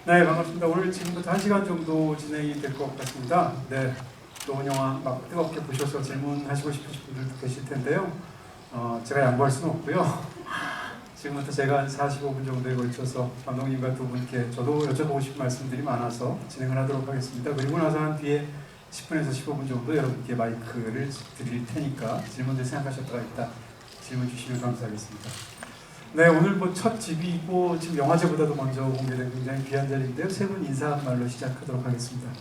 네, 반갑습니다. 오늘 지금부터 1시간 정도 진행이 될 것 같습니다. 네, 좋은 영화 막 뜨겁게 보셔서 질문하시고 싶으신 분들도 계실 텐데요. 제가 양보할 수는 없고요. 지금부터 제가 한 45분 정도에 걸쳐서 감독님과 두 분께 저도 여쭤보고 싶은 말씀들이 많아서 진행을 하도록 하겠습니다. 그리고 나서는 뒤에 10분에서 15분 정도 여러분께 마이크를 드릴 테니까 질문들 생각하셨다가 있다 질문 주시면 감사하겠습니다. 네, 오늘 뭐 첫 집이고 지금 영화제보다도 먼저 공개된 굉장히 귀한 자리인데요. 세 분 인사 말로 시작하도록 하겠습니다.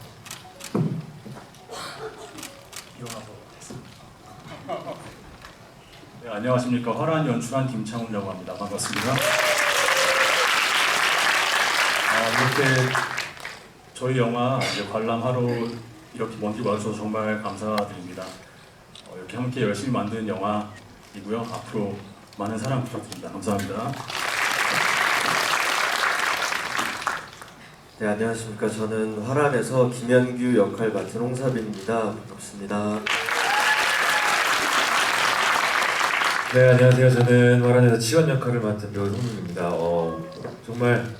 네, 안녕하십니까. 화란 연출한 김창훈이라고 합니다. 반갑습니다. 이렇게 저희 영화 이제 관람하러 이렇게 먼 길 와주셔서 정말 감사드립니다. 이렇게 함께 열심히 만든 영화이고요. 앞으로 많은 사랑 부탁드립니다. 감사합니다. 네, 안녕하십니까. 저는 화란에서 김현규 역할 맡은 홍사빈입니다. 반갑습니다. 네, 안녕하세요. 저는 화란에서 치원 역할을 맡은 배우 송민입니다. 정말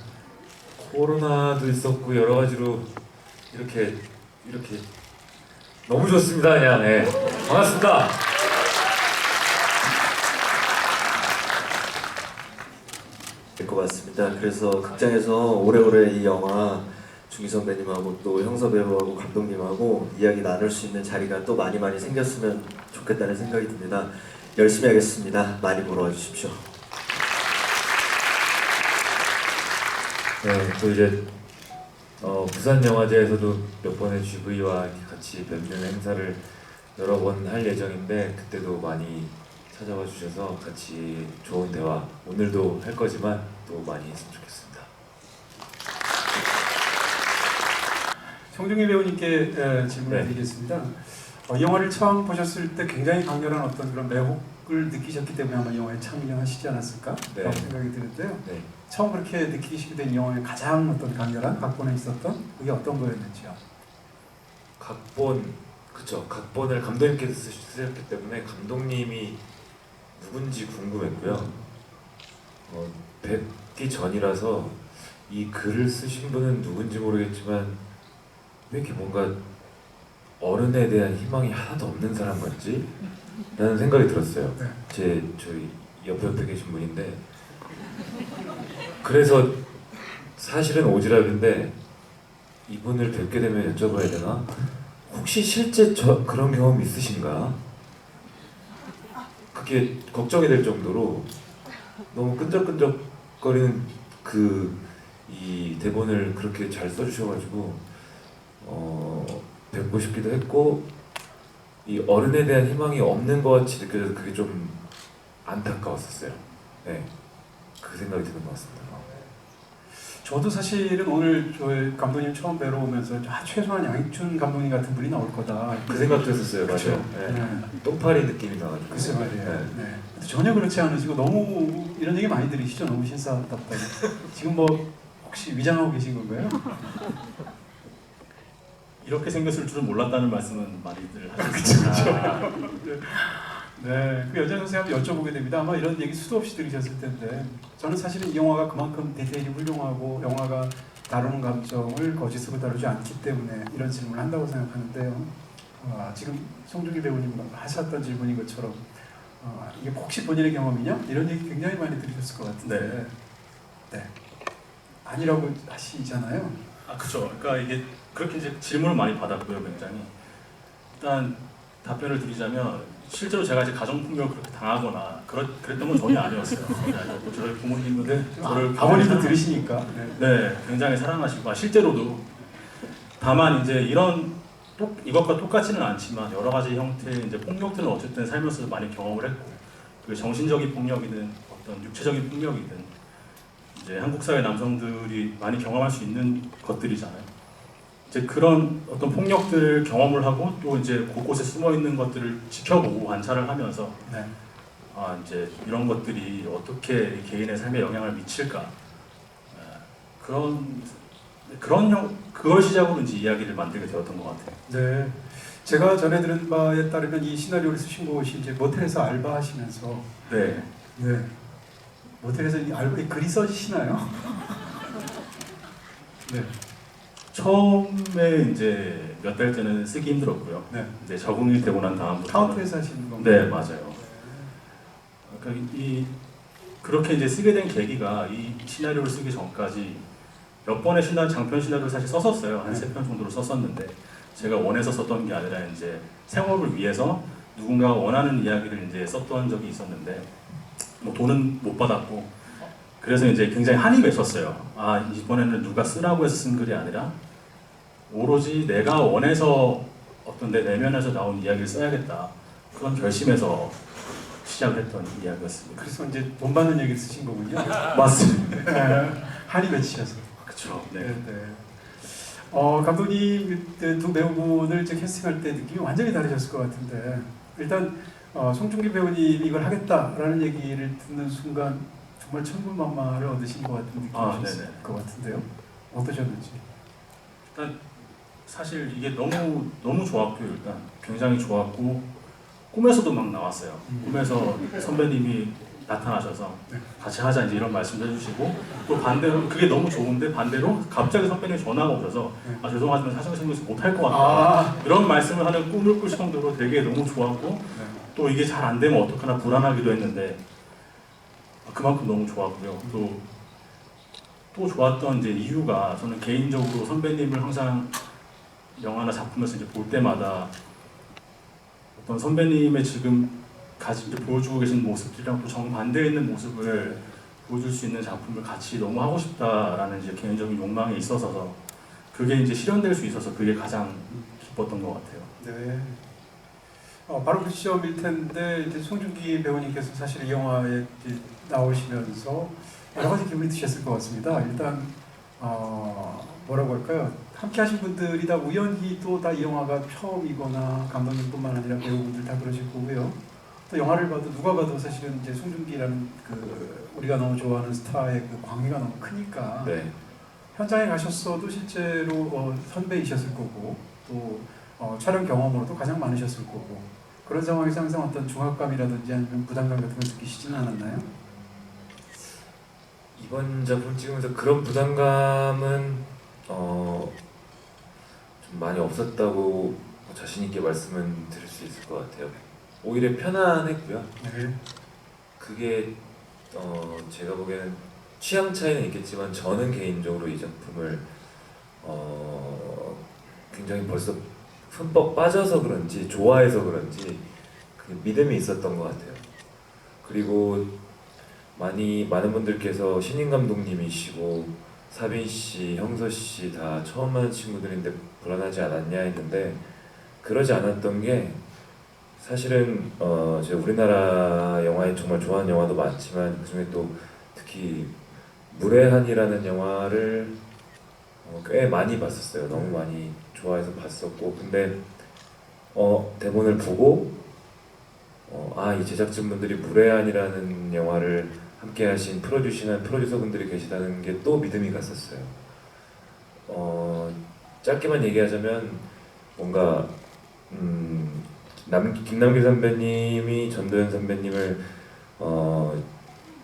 코로나도 있었고 여러 가지로 이렇게 너무 좋습니다. 그냥 네. 반갑습니다. 될 것 같습니다. 그래서 극장에서 오래오래 이 영화 중희 선배님하고 또 형서 배우하고 감독님하고 이야기 나눌 수 있는 자리가 또 많이 생겼으면 좋겠다는 생각이 듭니다. 열심히 하겠습니다. 많이 보러 와주십시오. 네, 또 이제 부산 영화제에서도 몇 번의 GV와 같이 뵙는 행사를 여러 번 할 예정인데 그때도 많이 찾아와 주셔서 같이 좋은 대화 오늘도 할 거지만 또 많이 했으면 좋겠습니다. 송중기 배우님께 질문을 네. 드리겠습니다. 영화를 처음 보셨을 때 굉장히 강렬한 어떤 그런 매혹을 느끼셨기 때문에 아마 영화에 참여하시지 않았을까? 네. 라고 생각이 드는데요. 네. 처음 그렇게 느끼시게 된 영화의 가장 어떤 강렬한 각본에 있었던 그게 어떤 거였는지요? 각본을 감독님께서 쓰셨기 때문에 감독님이 누군지 궁금했고요. 뵙기 전이라서 이 글을 쓰신 분은 누군지 모르겠지만 왜 이렇게 뭔가 어른에 대한 희망이 하나도 없는 사람 같지? 라는 생각이 들었어요. 네. 저희 옆에 계신 분인데 그래서 사실은 오지랖인데 이분을 뵙게 되면 여쭤봐야 되나? 혹시 실제 그런 경험 있으신가? 그게 걱정이 될 정도로 너무 끈적끈적거리는 이 대본을 그렇게 잘 써주셔가지고 뵙고 싶기도 했고 이 어른에 대한 희망이 없는 것 같이 느껴져서 그게 좀 안타까웠었어요. 네, 그 생각이 드는 것 같습니다. 저도 사실은 오늘 저희 감독님 처음 뵈러 오면서 최소한 양익준 감독님 같은 분이 나올 거다. 그 생각도 했었어요. 그쵸? 맞아요. 네. 네. 똥파리 느낌이 나가지고. 글쎄 말이에요. 네. 네. 근데 전혀 그렇지 않으시고 너무 이런 얘기 많이 들으시죠? 너무 신사답다고. 지금 뭐 혹시 위장하고 계신 건가요? 이렇게 생겼을 줄은 몰랐다는 말씀은 많이들 하셨습니다. 네, 그 여자 선생님한테 여쭤보게 됩니다. 아마 이런 얘기 수도 없이 들으셨을 텐데 저는 사실은 이 영화가 그만큼 디테일이 훌륭하고 영화가 다루는 감정을 거짓으로 다루지 않기 때문에 이런 질문을 한다고 생각하는데요. 지금 송중기 배우님 하셨던 질문인 것처럼 이게 혹시 본인의 경험이냐? 이런 얘기 굉장히 많이 들으셨을 것 같은데 네. 아니라고 하시잖아요. 그렇죠. 그러니까 이게 그렇게 이제 질문을 많이 받았고요, 굉장히. 일단 답변을 드리자면 실제로 제가 이제 가정폭력을 그렇게 당하거나 그랬던 건 전혀 아니었어요. 뭐 저희 부모님은 저를 아버님도 들으시니까. 네, 굉장히 사랑하시고 실제로도 다만 이제 이것과 똑같지는 않지만 여러 가지 형태의 이제 폭력들은 어쨌든 살면서 많이 경험을 했고 그 정신적인 폭력이든 어떤 육체적인 폭력이든 이제 한국 사회 남성들이 많이 경험할 수 있는 것들이잖아요. 이제 그런 어떤 폭력들 경험을 하고 또 이제 곳곳에 숨어 있는 것들을 지켜보고 관찰을 하면서 네. 이제 이런 것들이 어떻게 개인의 삶에 영향을 미칠까 그걸 시작으로 이제 이야기를 만들게 되었던 것 같아요. 네, 제가 전해 들은 바에 따르면 이 시나리오를 쓰신 곳이 이제 모텔에서 알바하시면서 네. 모텔에서 이 알바에 글이 써지시나요? 네. 처음에 이제 몇 달째는 쓰기 힘들었고요. 네. 이제 적응이 되고 난 다음부터 카운트에서 하시는 건가요? 네, 맞아요. 그러니까 그렇게 이제 쓰게 된 계기가 이 시나리오를 쓰기 전까지 몇 번의 장편 시나리오를 사실 썼었어요. 한 네. 3편 정도로 썼었는데 제가 원해서 썼던 게 아니라 이제 생업을 위해서 누군가가 원하는 이야기를 이제 썼던 적이 있었는데 뭐 돈은 못 받았고 그래서 이제 굉장히 한이 맺혔어요. 아, 이번에는 누가 쓰라고 해서 쓴 글이 아니라 오로지 내가 원해서 어떤 내 내면에서 나온 이야기를 써야겠다. 그런 결심에서 시작을 했던 이야기였습니다. 그래서 이제 돈 받는 얘기를 쓰신 거군요. 맞습니다. 한이 맺히셔서. 그렇죠. 네. 네, 네. 감독님 두 배우분을 이제 캐스팅할 때 느낌이 완전히 다르셨을 것 같은데 일단 송중기 배우님 이걸 하겠다라는 얘기를 듣는 순간 정말 천군만마를 얻으신 것 같은 느낌이셨을 네네. 것 같은데요. 어떠셨는지. 일단 사실 이게 너무 좋았고요. 일단 굉장히 좋았고 꿈에서도 막 나왔어요. 꿈에서 선배님이 나타나셔서 네. 같이 하자 이제 이런 말씀도 해주시고 또 반대로 그게 너무 좋은데 반대로 갑자기 선배님이 전화가 오셔서 네. 아 죄송하지만 사정 생겨서 못할 것 같다 아, 이런 말씀을 하는 꿈을 꿀 정도로 되게 너무 좋았고 네. 또 이게 잘 안 되면 어떡하나 불안하기도 했는데 그만큼 너무 좋았고요. 또 좋았던 이제 이유가 저는 개인적으로 선배님을 항상 영화나 작품에서 이제 볼 때마다 어떤 선배님의 지금 이제 보여주고 계신 모습들이랑 또 정반대에 있는 모습을 보여줄 수 있는 작품을 같이 너무 하고 싶다라는 이제 개인적인 욕망이 있어서 그게 이제 실현될 수 있어서 그게 가장 기뻤던 것 같아요. 네. 바로 그 시점일 텐데 이제 송중기 배우님께서 사실 이 영화에 이제 나오시면서 여러 가지 기분이 드셨을 것 같습니다. 일단 뭐라고 할까요? 함께 하신 분들이 다 우연히 또 다 이 영화가 처음이거나 감독님뿐만 아니라 배우분들 다 그러실 거고요. 또 영화를 봐도 누가 봐도 사실은 이제 송중기라는 그 우리가 너무 좋아하는 스타의 그 광기가 너무 크니까 네. 현장에 가셨어도 실제로 선배이셨을 거고 또 촬영 경험으로도 가장 많으셨을 거고 그런 상황에서 항상 어떤 중압감이라든지 아니면 부담감 같은 걸 느끼시지는 않았나요? 이번 작품 찍으면서 그런 부담감은 좀 많이 없었다고 자신 있게 말씀은 드릴 수 있을 것 같아요. 오히려 편안했고요. 네. 그게 제가 보기에는 취향 차이는 있겠지만 저는 개인적으로 이 작품을 굉장히 벌써 흠뻑 빠져서 그런지 좋아해서 그런지 그 믿음이 있었던 것 같아요. 그리고 많은 분들께서 신인 감독님이시고 사빈 씨, 형서 씨 다 처음 하는 친구들인데 불안하지 않았냐 했는데 그러지 않았던 게 사실은 제가 우리나라 영화에 정말 좋아하는 영화도 많지만 그중에 또 특히 무례한이라는 영화를 꽤 많이 봤었어요. 너무 많이 좋아해서 봤었고 근데 대본을 보고 이 제작진분들이 무례한이라는 영화를 함께 하신 프로듀서분들이 계시다는 게 또 믿음이 갔었어요. 짧게만 얘기하자면 뭔가 김남길 선배님이 전도연 선배님을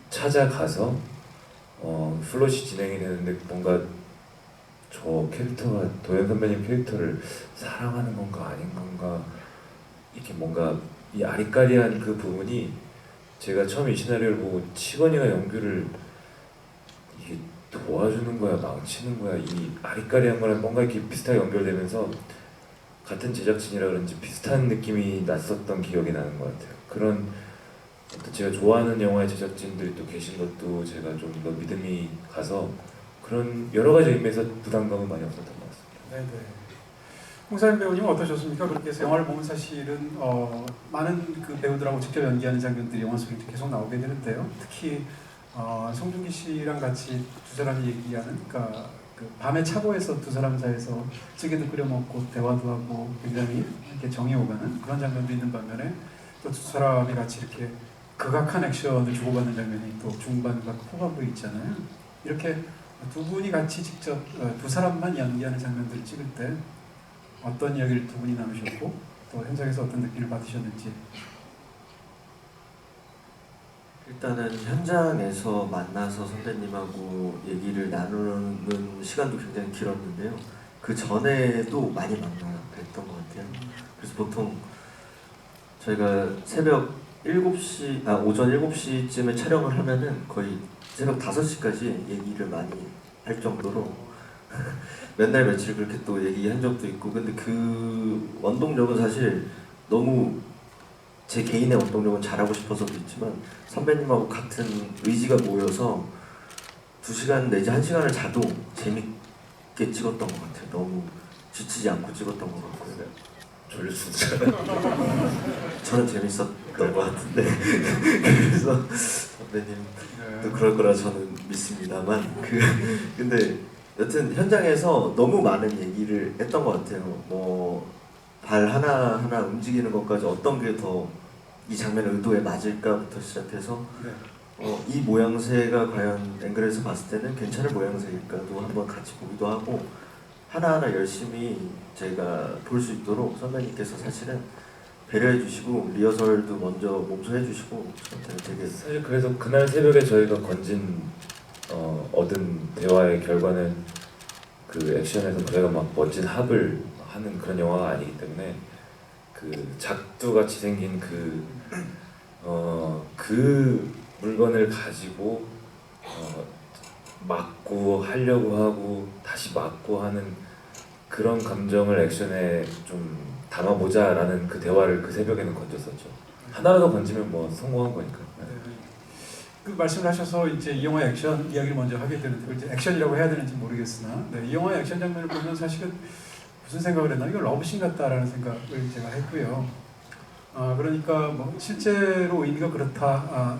찾아가서 플롯이 진행이 되는데 뭔가 저 캐릭터가 도연 선배님 캐릭터를 사랑하는 건가 아닌 건가 이렇게 뭔가 이 아리까리한 그 부분이 제가 처음에 이 시나리오를 보고 치건이가 연기를 이게 도와주는 거야 망치는 거야 이 아리까리한 거랑 뭔가 이렇게 비슷하게 연결되면서 같은 제작진이라 그런지 비슷한 느낌이 났었던 기억이 나는 것 같아요. 그런 어떤 제가 좋아하는 영화의 제작진들이 또 계신 것도 제가 좀 더 믿음이 가서 그런 여러 가지 의미에서 부담감은 많이 없었던 것 같습니다. 네네. 홍사연 배우님은 어떠셨습니까? 그렇게 해서 영화를 보면 사실은 많은 그 배우들하고 직접 연기하는 장면들이 영화 속에 계속 나오게 되는데요. 특히 송중기 씨랑 같이 두 사람이 얘기하는 그러니까 그 밤의 차고에서 두 사람 사이에서 찌개도 끓여 먹고 대화도 하고 굉장히 이렇게 정이 오가는 그런 장면도 있는 반면에 또 두 사람이 같이 이렇게 극악한 액션을 주고받는 장면이 또 중반과 후반부에 있잖아요. 이렇게 두 분이 같이 직접 두 사람만 연기하는 장면들을 찍을 때 어떤 이야기를 두 분이 나누셨고 또 현장에서 어떤 느낌을 받으셨는지. 일단은 현장에서 만나서 선배님하고 얘기를 나누는 시간도 굉장히 길었는데요. 그 전에도 많이 만나 뵀던 것 같아요. 그래서 보통 저희가 새벽 7시, 오전 7시쯤에 촬영을 하면은 거의 새벽 5시까지 얘기를 많이 할 정도로 몇 날 며칠 그렇게 또 얘기한 적도 있고. 근데 그 원동력은 사실 너무 제 개인의 원동력은 잘하고 싶어서도 있지만 선배님하고 같은 의지가 모여서 2시간 내지 1시간을 자도 재밌게 찍었던 것 같아요. 너무 지치지 않고 찍었던 것 같고요. 졸려주잖아요. 저는 재밌었던 것 같은데 그래서 선배님도 그럴 거라 저는 믿습니다만 근데 여튼 현장에서 너무 많은 얘기를 했던 것 같아요. 뭐 발 하나하나 움직이는 것까지 어떤 게 더 이 장면 의도에 맞을까부터 시작해서 이 모양새가 과연 앵글에서 봤을 때는 괜찮은 모양새일까도 한번 같이 보기도 하고 하나하나 열심히 제가 볼 수 있도록 선배님께서 사실은 배려해 주시고 리허설도 먼저 몸소 해주시고 저한테는 되게 사실 그래서 그날 새벽에 저희가 얻은 대화의 결과는 그 액션에서 저희가 막 멋진 합을 하는 그런 영화가 아니기 때문에 그 작두같이 생긴 그 물건을 가지고 맞고 하려고 하고 다시 맞고 하는 그런 감정을 액션에 좀 담아보자라는 그 대화를 그 새벽에는 건졌었죠. 하나라도 건지면 뭐 성공한 거니까. 네. 그 말씀을 하셔서 이제 이 영화의 액션 이야기를 먼저 하게 되는데 이제 액션이라고 해야 되는지 모르겠으나 이 영화의 액션 장면을 보면 사실은 무슨 생각을 했나 이거 러브씬 같다라는 생각을 제가 했고요. 그러니까 뭐 실제로 의미가 그렇다,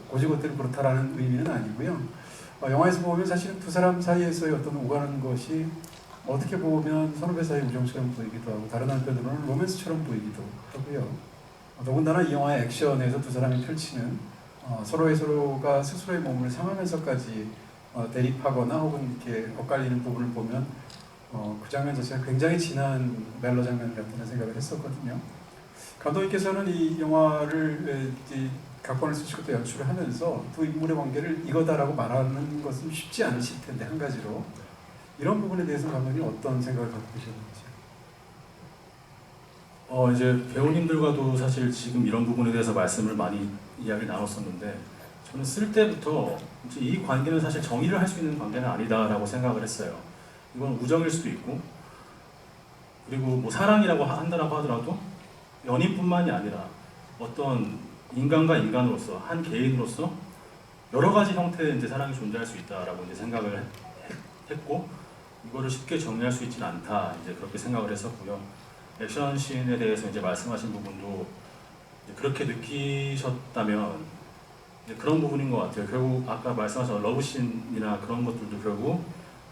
고지고대로 그렇다라는 의미는 아니고요. 영화에서 보면 사실은 두 사람 사이에서의 어떤 오가는 것이 어떻게 보면 선후배 사이 우정처럼 보이기도 하고 다른 한편으로는 로맨스처럼 보이기도 하고요. 더군다나 이 영화의 액션에서 두 사람이 펼치는 서로가 스스로의 몸을 상하면서까지 대립하거나 혹은 이렇게 엇갈리는 부분을 보면 그 장면 자체가 굉장히 진한 멜로 장면 같다는 생각을 했었거든요. 감독님께서는 이 영화를 각본을 쓰시고 또 연출을 하면서 두 인물의 관계를 이거다라고 말하는 것은 쉽지 않으실 텐데 한 가지로 이런 부분에 대해서 감독님 어떤 생각을 갖고 계셨는지. 이제 배우님들과도 사실 지금 이런 부분에 대해서 말씀을 많이 이야기를 나눴었는데 저는 쓸 때부터 이제 이 관계는 사실 정의를 할 수 있는 관계는 아니다라고 생각을 했어요. 이건 우정일 수도 있고 그리고 뭐 사랑이라고 한다라고 하더라도 연인뿐만이 아니라 어떤 인간과 인간으로서 한 개인으로서 여러 가지 형태의 이제 사랑이 존재할 수 있다라고 이제 생각을 했고 이거를 쉽게 정리할 수 있지는 않다 이제 그렇게 생각을 했었고요. 액션 씬에 대해서 이제 말씀하신 부분도 이제 그렇게 느끼셨다면 이제 그런 부분인 것 같아요. 결국 아까 말씀하신 러브씬이나 그런 것들도 결국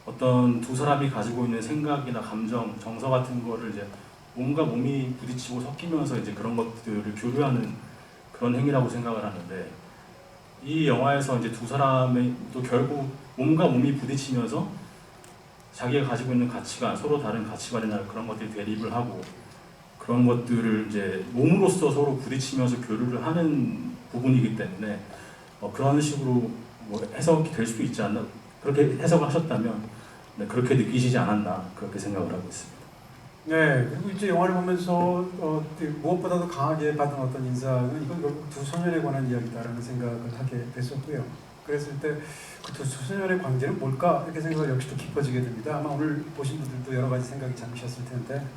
어떤 두 사람이 가지고 있는 생각이나 감정, 정서 같은 거를 이제 몸과 몸이 부딪히고 섞이면서 이제 그런 것들을 교류하는 그런 행위라고 생각을 하는데 이 영화에서 이제 두 사람이 또 결국 몸과 몸이 부딪히면서 자기가 가지고 있는 가치관, 서로 다른 가치관이나 그런 것들이 대립을 하고 그런 것들을 이제 몸으로써 서로 부딪히면서 교류를 하는 부분이기 때문에 그런 식으로 뭐 해석이 될 수도 있지 않나 그렇게 해석을 하셨다면 네, 그렇게 느끼시지 않았나 그렇게 생각을 하고 있습니다. 네, 그리고 이제 영화를 보면서 무엇보다도 강하게 받은 어떤 인상은 이건 결국 두 소년에 관한 이야기다라는 생각을 하게 됐었고요. 그랬을 때 그 두 소년의 관계는 뭘까 이렇게 생각을 역시 또 깊어지게 됩니다. 아마 오늘 보신 분들도 여러 가지 생각이 잠기셨을 텐데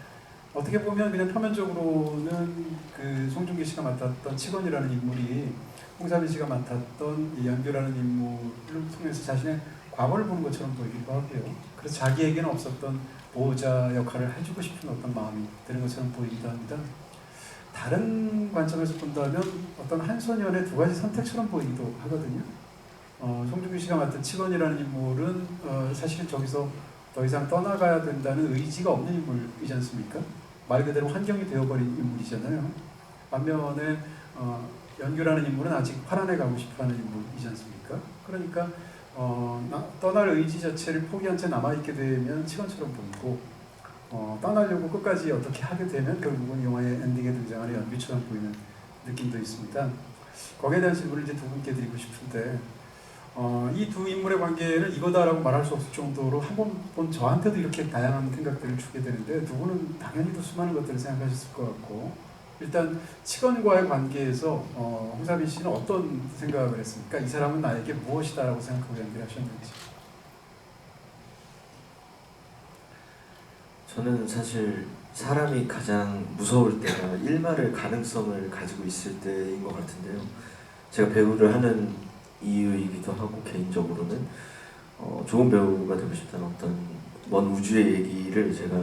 어떻게 보면 그냥 표면적으로는 그 송중기 씨가 맡았던 치건이라는 인물이 홍사민 씨가 맡았던 이 연규라는 인물을 통해서 자신의 과거를 보는 것처럼 보이기도 하고요. 그래서 자기에게는 없었던 보호자 역할을 해주고 싶은 어떤 마음이 드는 것처럼 보이기도 합니다. 다른 관점에서 본다면 어떤 한 소년의 두 가지 선택처럼 보이기도 하거든요. 송중기 씨가 맡은 치건이라는 인물은 사실 저기서 더 이상 떠나가야 된다는 의지가 없는 인물이지 않습니까? 말 그대로 환경이 되어버린 인물이잖아요. 반면에 연규라는 인물은 아직 파란에 가고 싶어하는 인물이지 않습니까? 그러니까 떠날 의지 자체를 포기한 채 남아있게 되면 치건처럼 보이고 떠나려고 끝까지 어떻게 하게 되면 결국은 영화의 엔딩에 등장하는 연규처럼 보이는 느낌도 있습니다. 거기에 대한 질문을 이제 두 분께 드리고 싶은데 이 두 인물의 관계는 이거다라고 말할 수 없을 정도로 한 번 본 저한테도 이렇게 다양한 생각들을 주게 되는데 두 분은 당연히 또 수많은 것들을 생각하셨을 것 같고 일단 치건과의 관계에서 홍사빈 씨는 어떤 생각을 했습니까? 이 사람은 나에게 무엇이다라고 생각하고 연기하셨는지. 저는 사실 사람이 가장 무서울 때가 일말의 가능성을 가지고 있을 때인 것 같은데요. 제가 배우를 하는 이유이기도 하고 개인적으로는 좋은 배우가 되고 싶다는 어떤 먼 우주의 얘기를 제가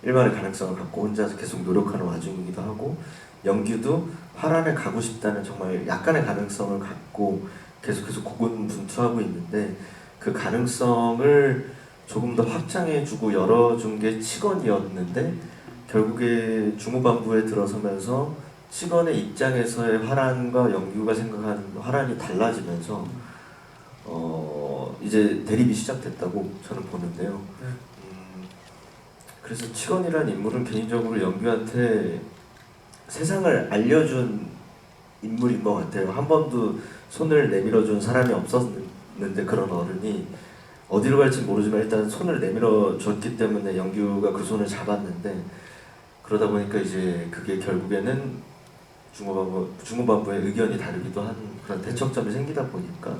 일말의 가능성을 갖고 혼자서 계속 노력하는 와중이기도 하고 연기도 화란에 가고 싶다는 정말 약간의 가능성을 갖고 계속해서 고군분투하고 있는데 그 가능성을 조금 더 확장해주고 열어준 게 치건이었는데 결국에 중후반부에 들어서면서 치건의 입장에서의 화란과 영규가 생각하는 화란이 달라지면서 이제 대립이 시작됐다고 저는 보는데요. 그래서 치건이라는 인물은 개인적으로 영규한테 세상을 알려준 인물인 것 같아요. 한 번도 손을 내밀어준 사람이 없었는데 그런 어른이 어디로 갈지 모르지만 일단 손을 내밀어 줬기 때문에 영규가 그 손을 잡았는데 그러다 보니까 이제 그게 결국에는 중후반부의 의견이 다르기도 한 그런 대척점이 생기다 보니까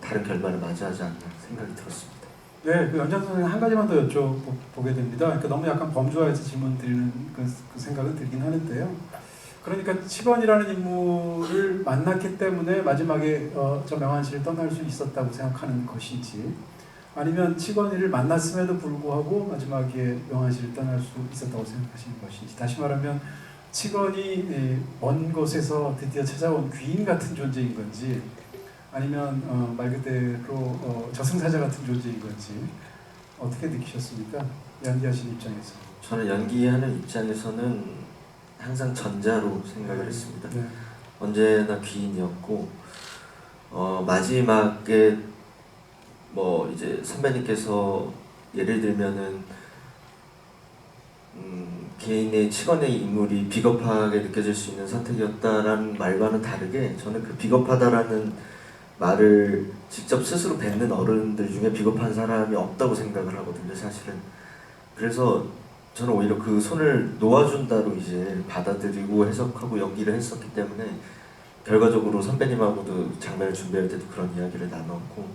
다른 결말을 맞이하지 않나 생각이 들었습니다. 네, 그 연장 선생님 한 가지만 더 여쭤보게 됩니다. 그러니까 너무 약간 범주화해서 질문 드리는 그 생각은 들긴 하는데요. 그러니까 치건이라는 인물을 만났기 때문에 마지막에 저 명한 씨를 떠날 수 있었다고 생각하는 것인지 아니면 치건이를 만났음에도 불구하고 마지막에 명한 씨를 떠날 수 있었다고 생각하시는 것인지 다시 말하면 치건이 먼 곳에서 드디어 찾아온 귀인 같은 존재인 건지 아니면 말 그대로 저승사자 같은 존재인 건지 어떻게 느끼셨습니까? 연기하신 입장에서. 저는 연기하는 입장에서는 항상 전자로 생각을 했습니다. 네. 언제나 귀인이었고 마지막에 뭐 이제 선배님께서 예를 들면은 개인의 치건의 인물이 비겁하게 느껴질 수 있는 선택이었다라는 말과는 다르게 저는 그 비겁하다라는 말을 직접 스스로 뱉는 어른들 중에 비겁한 사람이 없다고 생각을 하거든요, 사실은. 그래서 저는 오히려 그 손을 놓아준다로 이제 받아들이고 해석하고 연기를 했었기 때문에 결과적으로 선배님하고도 장면을 준비할 때도 그런 이야기를 나눴고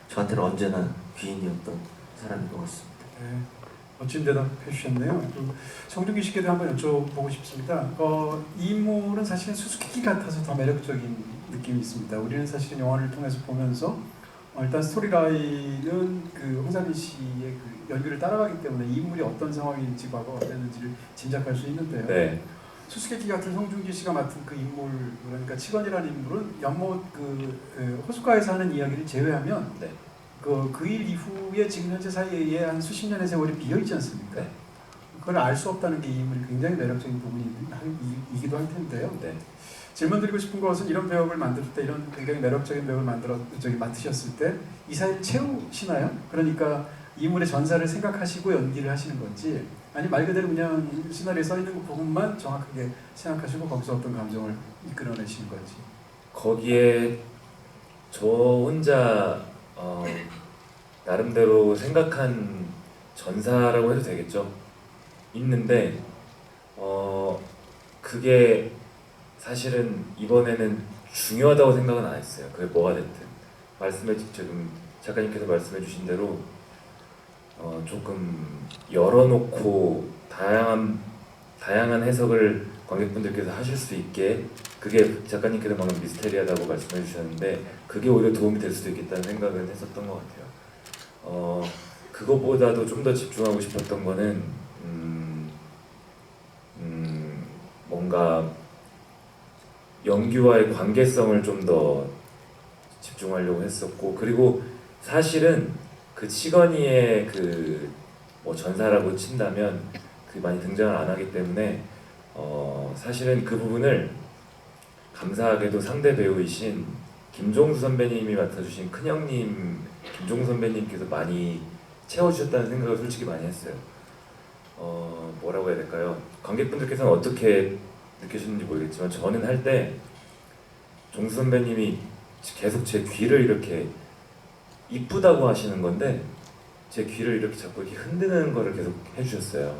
저한테는 언제나 귀인이었던 사람인 것 같습니다. 네. 멋진 대답해 주셨네요. 정준기 씨께도 한번 여쭤보고 싶습니다. 이 인물은 사실은 수수께끼 같아서 더 매력적인 느낌이 있습니다. 우리는 사실은 영화를 통해서 보면서 일단 스토리라인은 그 홍사빈 씨의 그 연기를 따라가기 때문에 이 인물이 어떤 상황인지 과거 어땠는지를 짐작할 수 있는데요. 네. 수수께끼 같은 송중기 씨가 맡은 그 인물 그러니까 치건이라는 인물은 연못 호숫가에서 하는 이야기를 제외하면 네. 그 일 이후에 지금 현재 사이에 한 수십 년의 세월이 비어 있지 않습니까? 네. 그걸 알 수 없다는 게 이 인물이 굉장히 매력적인 부분이기도 할 텐데요. 네. 질문 드리고 싶은 것은 이런 배역을 만들 때 이런 굉장히 매력적인 배역을 맡으셨을 때 이 사이를 채우시나요? 그러니까 이 인물의 전사를 생각하시고 연기를 하시는 건지 아니 말 그대로 그냥 시나리오에 써 있는 그 부분만 정확하게 생각하시고 거기서 어떤 감정을 이끌어내시는 건지. 거기에 저 혼자 나름대로 생각한 전사라고 해도 되겠죠. 있는데 그게 사실은 이번에는 중요하다고 생각은 안 했어요. 그게 뭐가 됐든 지금 작가님께서 말씀해 주신 대로 조금 열어놓고 다양한 해석을 관객분들께서 하실 수 있게 그게 작가님께서 방금 미스테리하다고 말씀해 주셨는데 그게 오히려 도움이 될 수도 있겠다는 생각은 했었던 것 같아요. 그거보다도 좀 더 집중하고 싶었던 거는 뭔가 연기와의 관계성을 좀 더 집중하려고 했었고 그리고 사실은 그 치건이의 그 뭐 전사라고 친다면 그 많이 등장을 안 하기 때문에 사실은 그 부분을 감사하게도 상대 배우이신 김종수 선배님이 맡아주신 큰형님 김종수 선배님께서 많이 채워주셨다는 생각을 솔직히 많이 했어요. 뭐라고 해야 될까요? 관객분들께서는 어떻게 느끼셨는지 모르겠지만 저는 할 때 종수 선배님이 계속 제 귀를 이렇게 이쁘다고 하시는 건데 제 귀를 이렇게 자꾸 이렇게 흔드는 거를 계속 해주셨어요.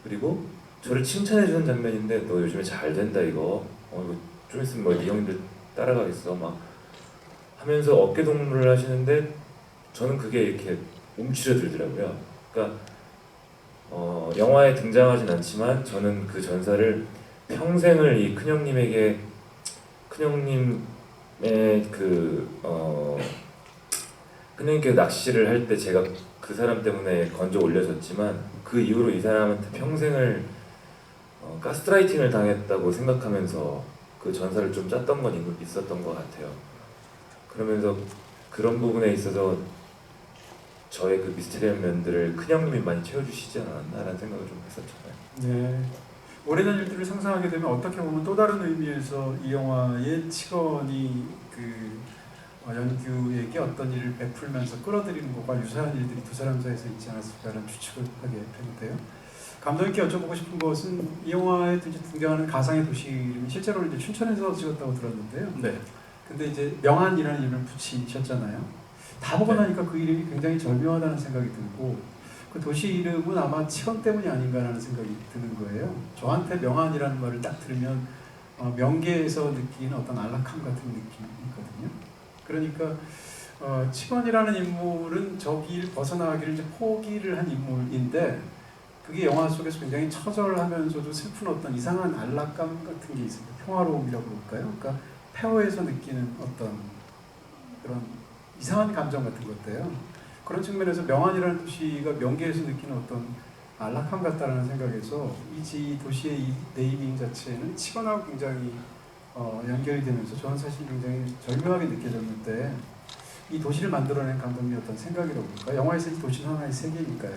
그리고 저를 칭찬해주는 장면인데 너 요즘에 잘 된다 이거. 이거 좀 있으면 뭐 이 형들 따라가겠어 막 하면서 어깨 동무를 하시는데 저는 그게 이렇게 움츠러들더라고요. 그러니까 영화에 등장하진 않지만 저는 그 전사를 평생을 이 큰형님에게 큰형님의 큰형님께 낚시를 할 때 제가 그 사람 때문에 건져 올려졌지만 그 이후로 이 사람한테 평생을 가스라이팅을 당했다고 생각하면서 그 전사를 좀 짰던 건 있었던 것 같아요. 그러면서 그런 부분에 있어서 저의 그 미스테리한 면들을 큰형님이 많이 채워주시지 않았나라는 생각을 좀 했었잖아요. 네. 오래된 일들을 상상하게 되면 어떻게 보면 또 다른 의미에서 이 영화의 치건이 연규에게 어떤 일을 베풀면서 끌어들이는 것과 유사한 일들이 두 사람 사이에서 있지 않았을까라는 추측을 하게 되는데요. 감독님께 여쭤보고 싶은 것은 이 영화에 등장하는 가상의 도시 이름이 실제로 이제 춘천에서 찍었다고 들었는데요. 네. 근데 이제 명안이라는 이름을 붙이셨잖아요. 다 보고 나니까 그 이름이 굉장히 절묘하다는 생각이 들고 그 도시 이름은 아마 치건 때문이 아닌가라는 생각이 드는 거예요. 저한테 명안이라는 말을 딱 들으면 명계에서 느끼는 어떤 안락함 같은 느낌이거든요. 그러니까 치건이라는 인물은 저 길 벗어나기를 이제 포기를 한 인물인데 그게 영화 속에서 굉장히 처절하면서도 슬픈 어떤 이상한 안락감 같은 게 있습니다. 평화로움이라고 그럴까요? 그러니까 폐허에서 느끼는 어떤 그런 이상한 감정 같은 것들요. 그런 측면에서 명안이라는 도시가 명계에서 느끼는 어떤 안락함 같다라는 생각에서 이 도시의 이 네이밍 자체는 치건하고 굉장히 연결이 되면서 저는 사실 굉장히 절묘하게 느껴졌는데 이 도시를 만들어낸 감독님의 어떤 생각이라고 볼까? 영화에서 이 도시는 하나의 세계니까요.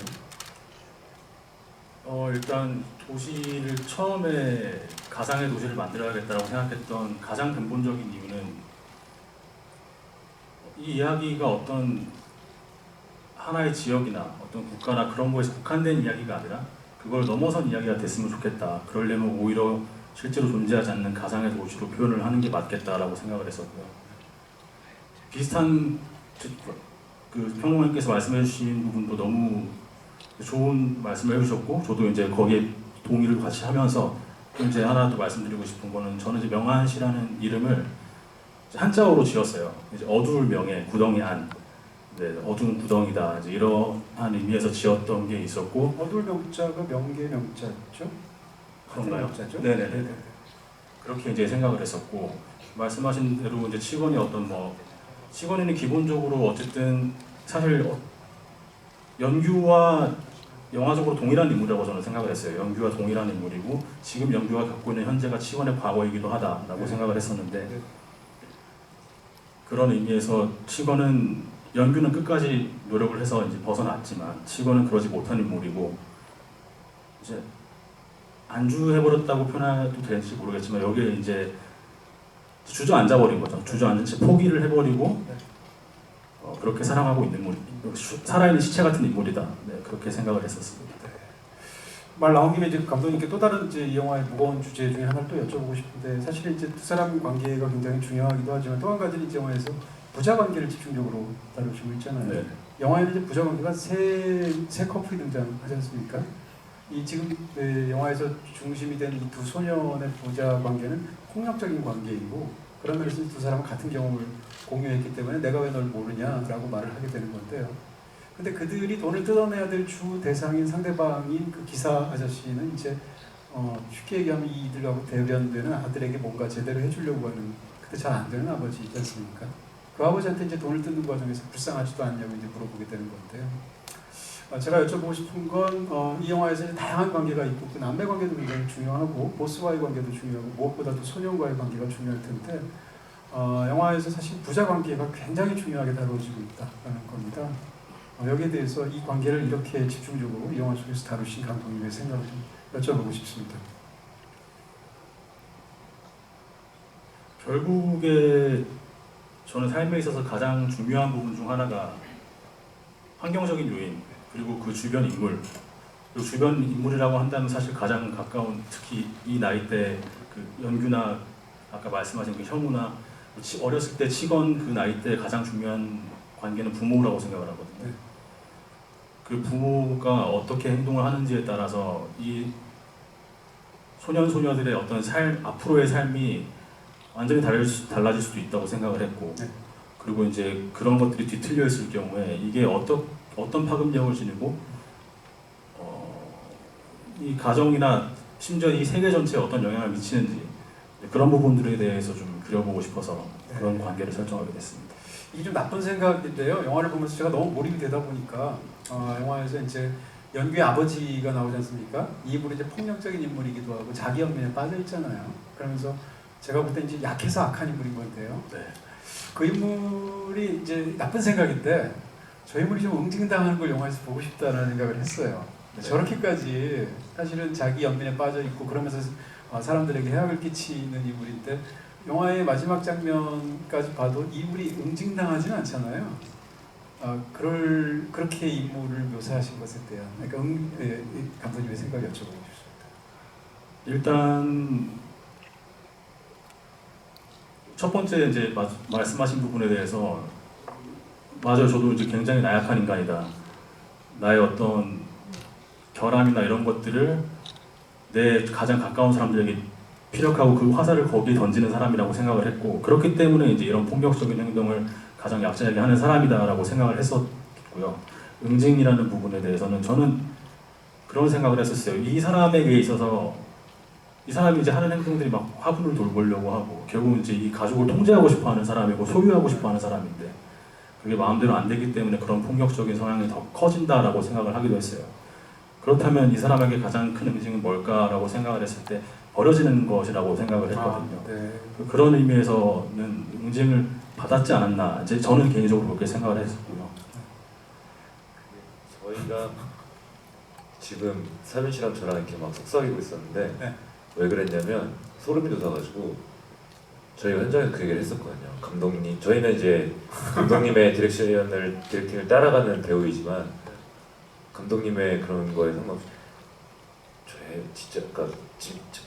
일단 도시를 처음에 가상의 도시를 만들어야겠다고 생각했던 가장 근본적인 이유는 이 이야기가 어떤 하나의 지역이나 어떤 국가나 그런 거에서 국한된 이야기가 아니라 그걸 넘어선 이야기가 됐으면 좋겠다. 그러려면 오히려 실제로 존재하지 않는 가상의 도시로 표현을 하는 게 맞겠다라고 생각을 했었고요. 비슷한 그 평론가님께서 말씀해 주신 부분도 너무 좋은 말씀을 해주셨고 저도 이제 거기에 동의를 같이 하면서 또 이제 하나 더 말씀드리고 싶은 거는 저는 이제 명안시라는 이름을 한자어로 지었어요. 이제 어두울 명예, 구덩이 안, 네, 어두운 구덩이다. 이제 이러한 의미에서 지었던 게 있었고 어두울 명자가 명계 명자죠? 그런가요? 명자죠? 네네네. 그렇게 이제 생각을 했었고 말씀하신 대로 이제 치건이 치건이는 기본적으로 어쨌든 사실 연규와 영화적으로 동일한 인물이라고 저는 생각을 했어요. 연규와 동일한 인물이고 지금 연규가 겪고 있는 현재가 치건의 과거이기도 하다라고 생각을 했었는데 그런 의미에서 치건은 연규는 끝까지 노력을 해서 이제 벗어났지만 치건은 그러지 못한 인물이고 이제 안주해버렸다고 표현해도 되는지 모르겠지만 여기에 이제 주저앉아버린 거죠. 주저앉은 채 포기를 해버리고 그렇게 살아가고 있는 인물, 살아있는 시체 같은 인물이다. 네, 그렇게 생각을 했었습니다. 말 나온 김에 이제 감독님께 또 다른 이제 이 영화의 무거운 주제 중에 하나를 또 여쭤보고 싶은데 사실 이제 두 사람 관계가 굉장히 중요하기도 하지만 또 한 가지는 이 영화에서 부자 관계를 집중적으로 다루시고 있잖아요. 네. 영화에는 이제 부자 관계가 세 커플이 등장하지 않습니까? 이 지금 영화에서 중심이 된 이 두 소년의 부자 관계는 폭력적인 관계이고 그런 면에서 두 사람은 같은 경험을 공유했기 때문에 내가 왜 널 모르냐라고 말을 하게 되는 건데요. 근데 그들이 돈을 뜯어내야 될 주 대상인 상대방인 그 기사 아저씨는 이제 쉽게 얘기하면 이들하고 대변되는 아들에게 뭔가 제대로 해주려고 하는 그때 잘 안 되는 아버지이지 않습니까? 그 아버지한테 이제 돈을 뜯는 과정에서 불쌍하지도 않냐고 이제 물어보게 되는 건데요. 제가 여쭤보고 싶은 건 이 영화에서 이제 다양한 관계가 있고 그 남매 관계도 굉장히 중요하고 보스와의 관계도 중요하고 무엇보다도 소년과의 관계가 중요할 텐데 영화에서 사실 부자 관계가 굉장히 중요하게 다루어지고 있다는 겁니다. 여기에 대해서 이 관계를 이렇게 집중적으로 이 영화 속에서 다루신 감독님의 생각을 좀 여쭤보고 싶습니다. 결국에 저는 삶에 있어서 가장 중요한 부분 중 하나가 환경적인 요인 그리고 그 주변 인물 그리고 주변 인물이라고 한다면 사실 가장 가까운 특히 이 나이 때 그 연규나 아까 말씀하신 그 혐오나 어렸을 때 치건 그 나이 때 가장 중요한 관계는 부모라고 생각을 하거든요. 네. 그 부모가 어떻게 행동을 하는지에 따라서 이 소년 소녀들의 어떤 앞으로의 삶이 완전히 달라질 수도 있다고 생각을 했고, 네. 그리고 이제 그런 것들이 뒤틀려 있을 경우에 이게 어떤 파급력을 지니고 이 가정이나 심지어 이 세계 전체에 어떤 영향을 미치는지 그런 부분들에 대해서 좀 그려보고 싶어서 그런 네. 관계를 설정하게 됐습니다. 이게 좀 나쁜 생각인데요. 영화를 보면서 제가 너무 몰입이 되다 보니까 영화에서 이제 연규의 아버지가 나오지 않습니까? 이 인물이 이제 폭력적인 인물이기도 하고 자기 연민에 빠져 있잖아요. 그러면서 제가 볼 때 이제 약해서 악한 인물인 건데요. 네. 그 인물이 이제 나쁜 생각인데 저 인물이 좀 응징당하는 걸 영화에서 보고 싶다는 생각을 했어요. 네. 저렇게까지 사실은 자기 연민에 빠져 있고 그러면서 사람들에게 해악을 끼치는 인물인데 영화의 마지막 장면까지 봐도 인물이 응징당하지는 않잖아요. 그렇게 인물을 묘사하신 것에 대한 그러니까 감독님의 생각을 여쭤보고 싶습니다. 일단 첫 번째 이제 말씀하신 부분에 대해서 맞아요. 저도 이제 굉장히 나약한 인간이다. 나의 어떤 결함이나 이런 것들을 내 가장 가까운 사람들에게 피력하고 그 화살을 거기에 던지는 사람이라고 생각을 했고, 그렇기 때문에 이제 이런 폭력적인 행동을 가장 약자에게 하는 사람이다라고 생각을 했었고요. 응징이라는 부분에 대해서는 저는 그런 생각을 했었어요. 이 사람에게 있어서 이 사람이 이제 하는 행동들이 막 화분을 돌보려고 하고 결국 이제 이 가족을 통제하고 싶어하는 사람이고 소유하고 싶어하는 사람인데 그게 마음대로 안 되기 때문에 그런 폭력적인 성향이 더 커진다라고 생각을 하기도 했어요. 그렇다면 이 사람에게 가장 큰 응징은 뭘까라고 생각을 했을 때 버려지는 것이라고 생각을 했거든요. 네. 그런 의미에서는 응징을 받았지 않았나, 이제 저는 개인적으로 그렇게 생각을 했었고요. 저희가 지금 사민 씨랑 저랑 이렇게 막 속삭이고 있었는데 네. 왜 그랬냐면 소름이 돋아가지고 저희가 현장에서 그 얘기를 했었거든요. 감독님, 저희는 이제 감독님의 디렉팅을 따라가는 배우이지만 감독님의 그런 거에 상관없이 저희 진짜 아까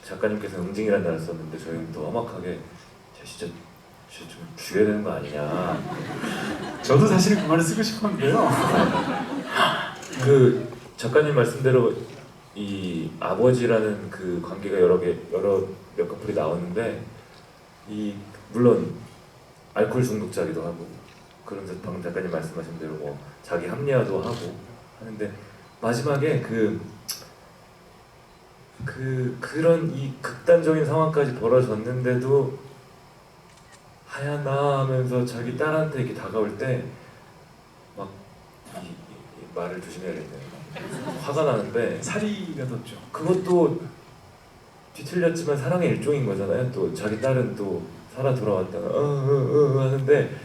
작가님께서 응징이라는 단어를 썼는데 저희는 또 험악하게 진짜 좀 죽여야 되는 거 아니냐. 저도 사실 그 말을 쓰고 싶었는데요. 그 작가님 말씀대로 이 아버지라는 그 관계가 여러 몇 커플이 나오는데 이 물론 알코올 중독자기도 하고 그러면서 방금 작가님 말씀하신 대로 뭐 자기 합리화도 하고 하는데 마지막에 그런 이 극단적인 상황까지 벌어졌는데도 하야나 하면서 자기 딸한테 이렇게 다가올 때 막 이 말을 조심해야겠네요. 화가 나는데 사리가 돋죠. 그것도 뒤틀렸지만 사랑의 일종인 거잖아요. 또 자기 딸은 또 살아 돌아왔다가 하는데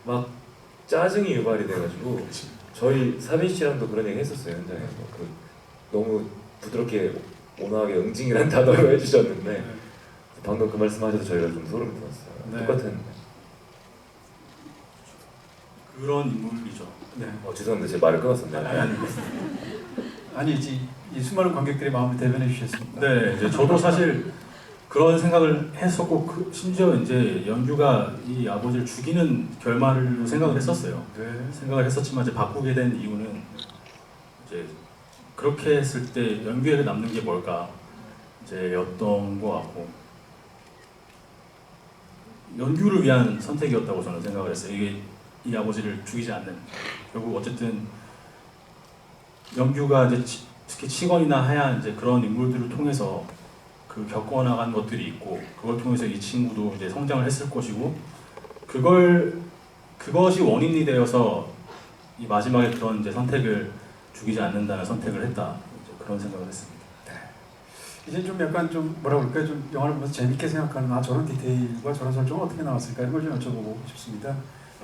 막 짜증이 유발이 돼가지고 저희 사빈 씨랑도 그런 얘기 했었어요 현장에서. 그 너무 부드럽게 온화하게 응징이라는 단어로 해주셨는데 방금 그 말씀하셔서 저희가 좀 소름 돋았어요. 네. 똑같은. 그런 인물이죠. 네. 죄송합니다. 제 말을 끊었었네요. 아니지 이 수많은 관객들의 마음을 대변해 주셨습니다. 네, 이제 저도 사실 그런 생각을 했었고 심지어 이제 연규가 이 아버지를 죽이는 결말로 생각을 했었어요. 네. 생각을 했었지만 이제 바꾸게 된 이유는 이제 그렇게 했을 때 연규에게 남는 게 뭘까 이제 였던 것 같고 연규를 위한 선택이었다고 저는 생각을 했어요. 이게 이 아버지를 죽이지 않는 결국 어쨌든 연규가 이제 특히 치건이나 하얀 이제 그런 인물들을 통해서 그 겪어나간 것들이 있고 그걸 통해서 이 친구도 이제 성장을 했을 것이고 그것이 원인이 되어서 이 마지막에 그런 이제 선택을 죽이지 않는다는 선택을 했다 이제 그런 생각을 했습니다. 이제 좀 약간 좀 뭐라 그럴까요? 좀 영화를 보면서 재밌게 생각하는 저런 디테일과 저런 설정은 어떻게 나왔을까 이걸 좀 여쭤보고 싶습니다.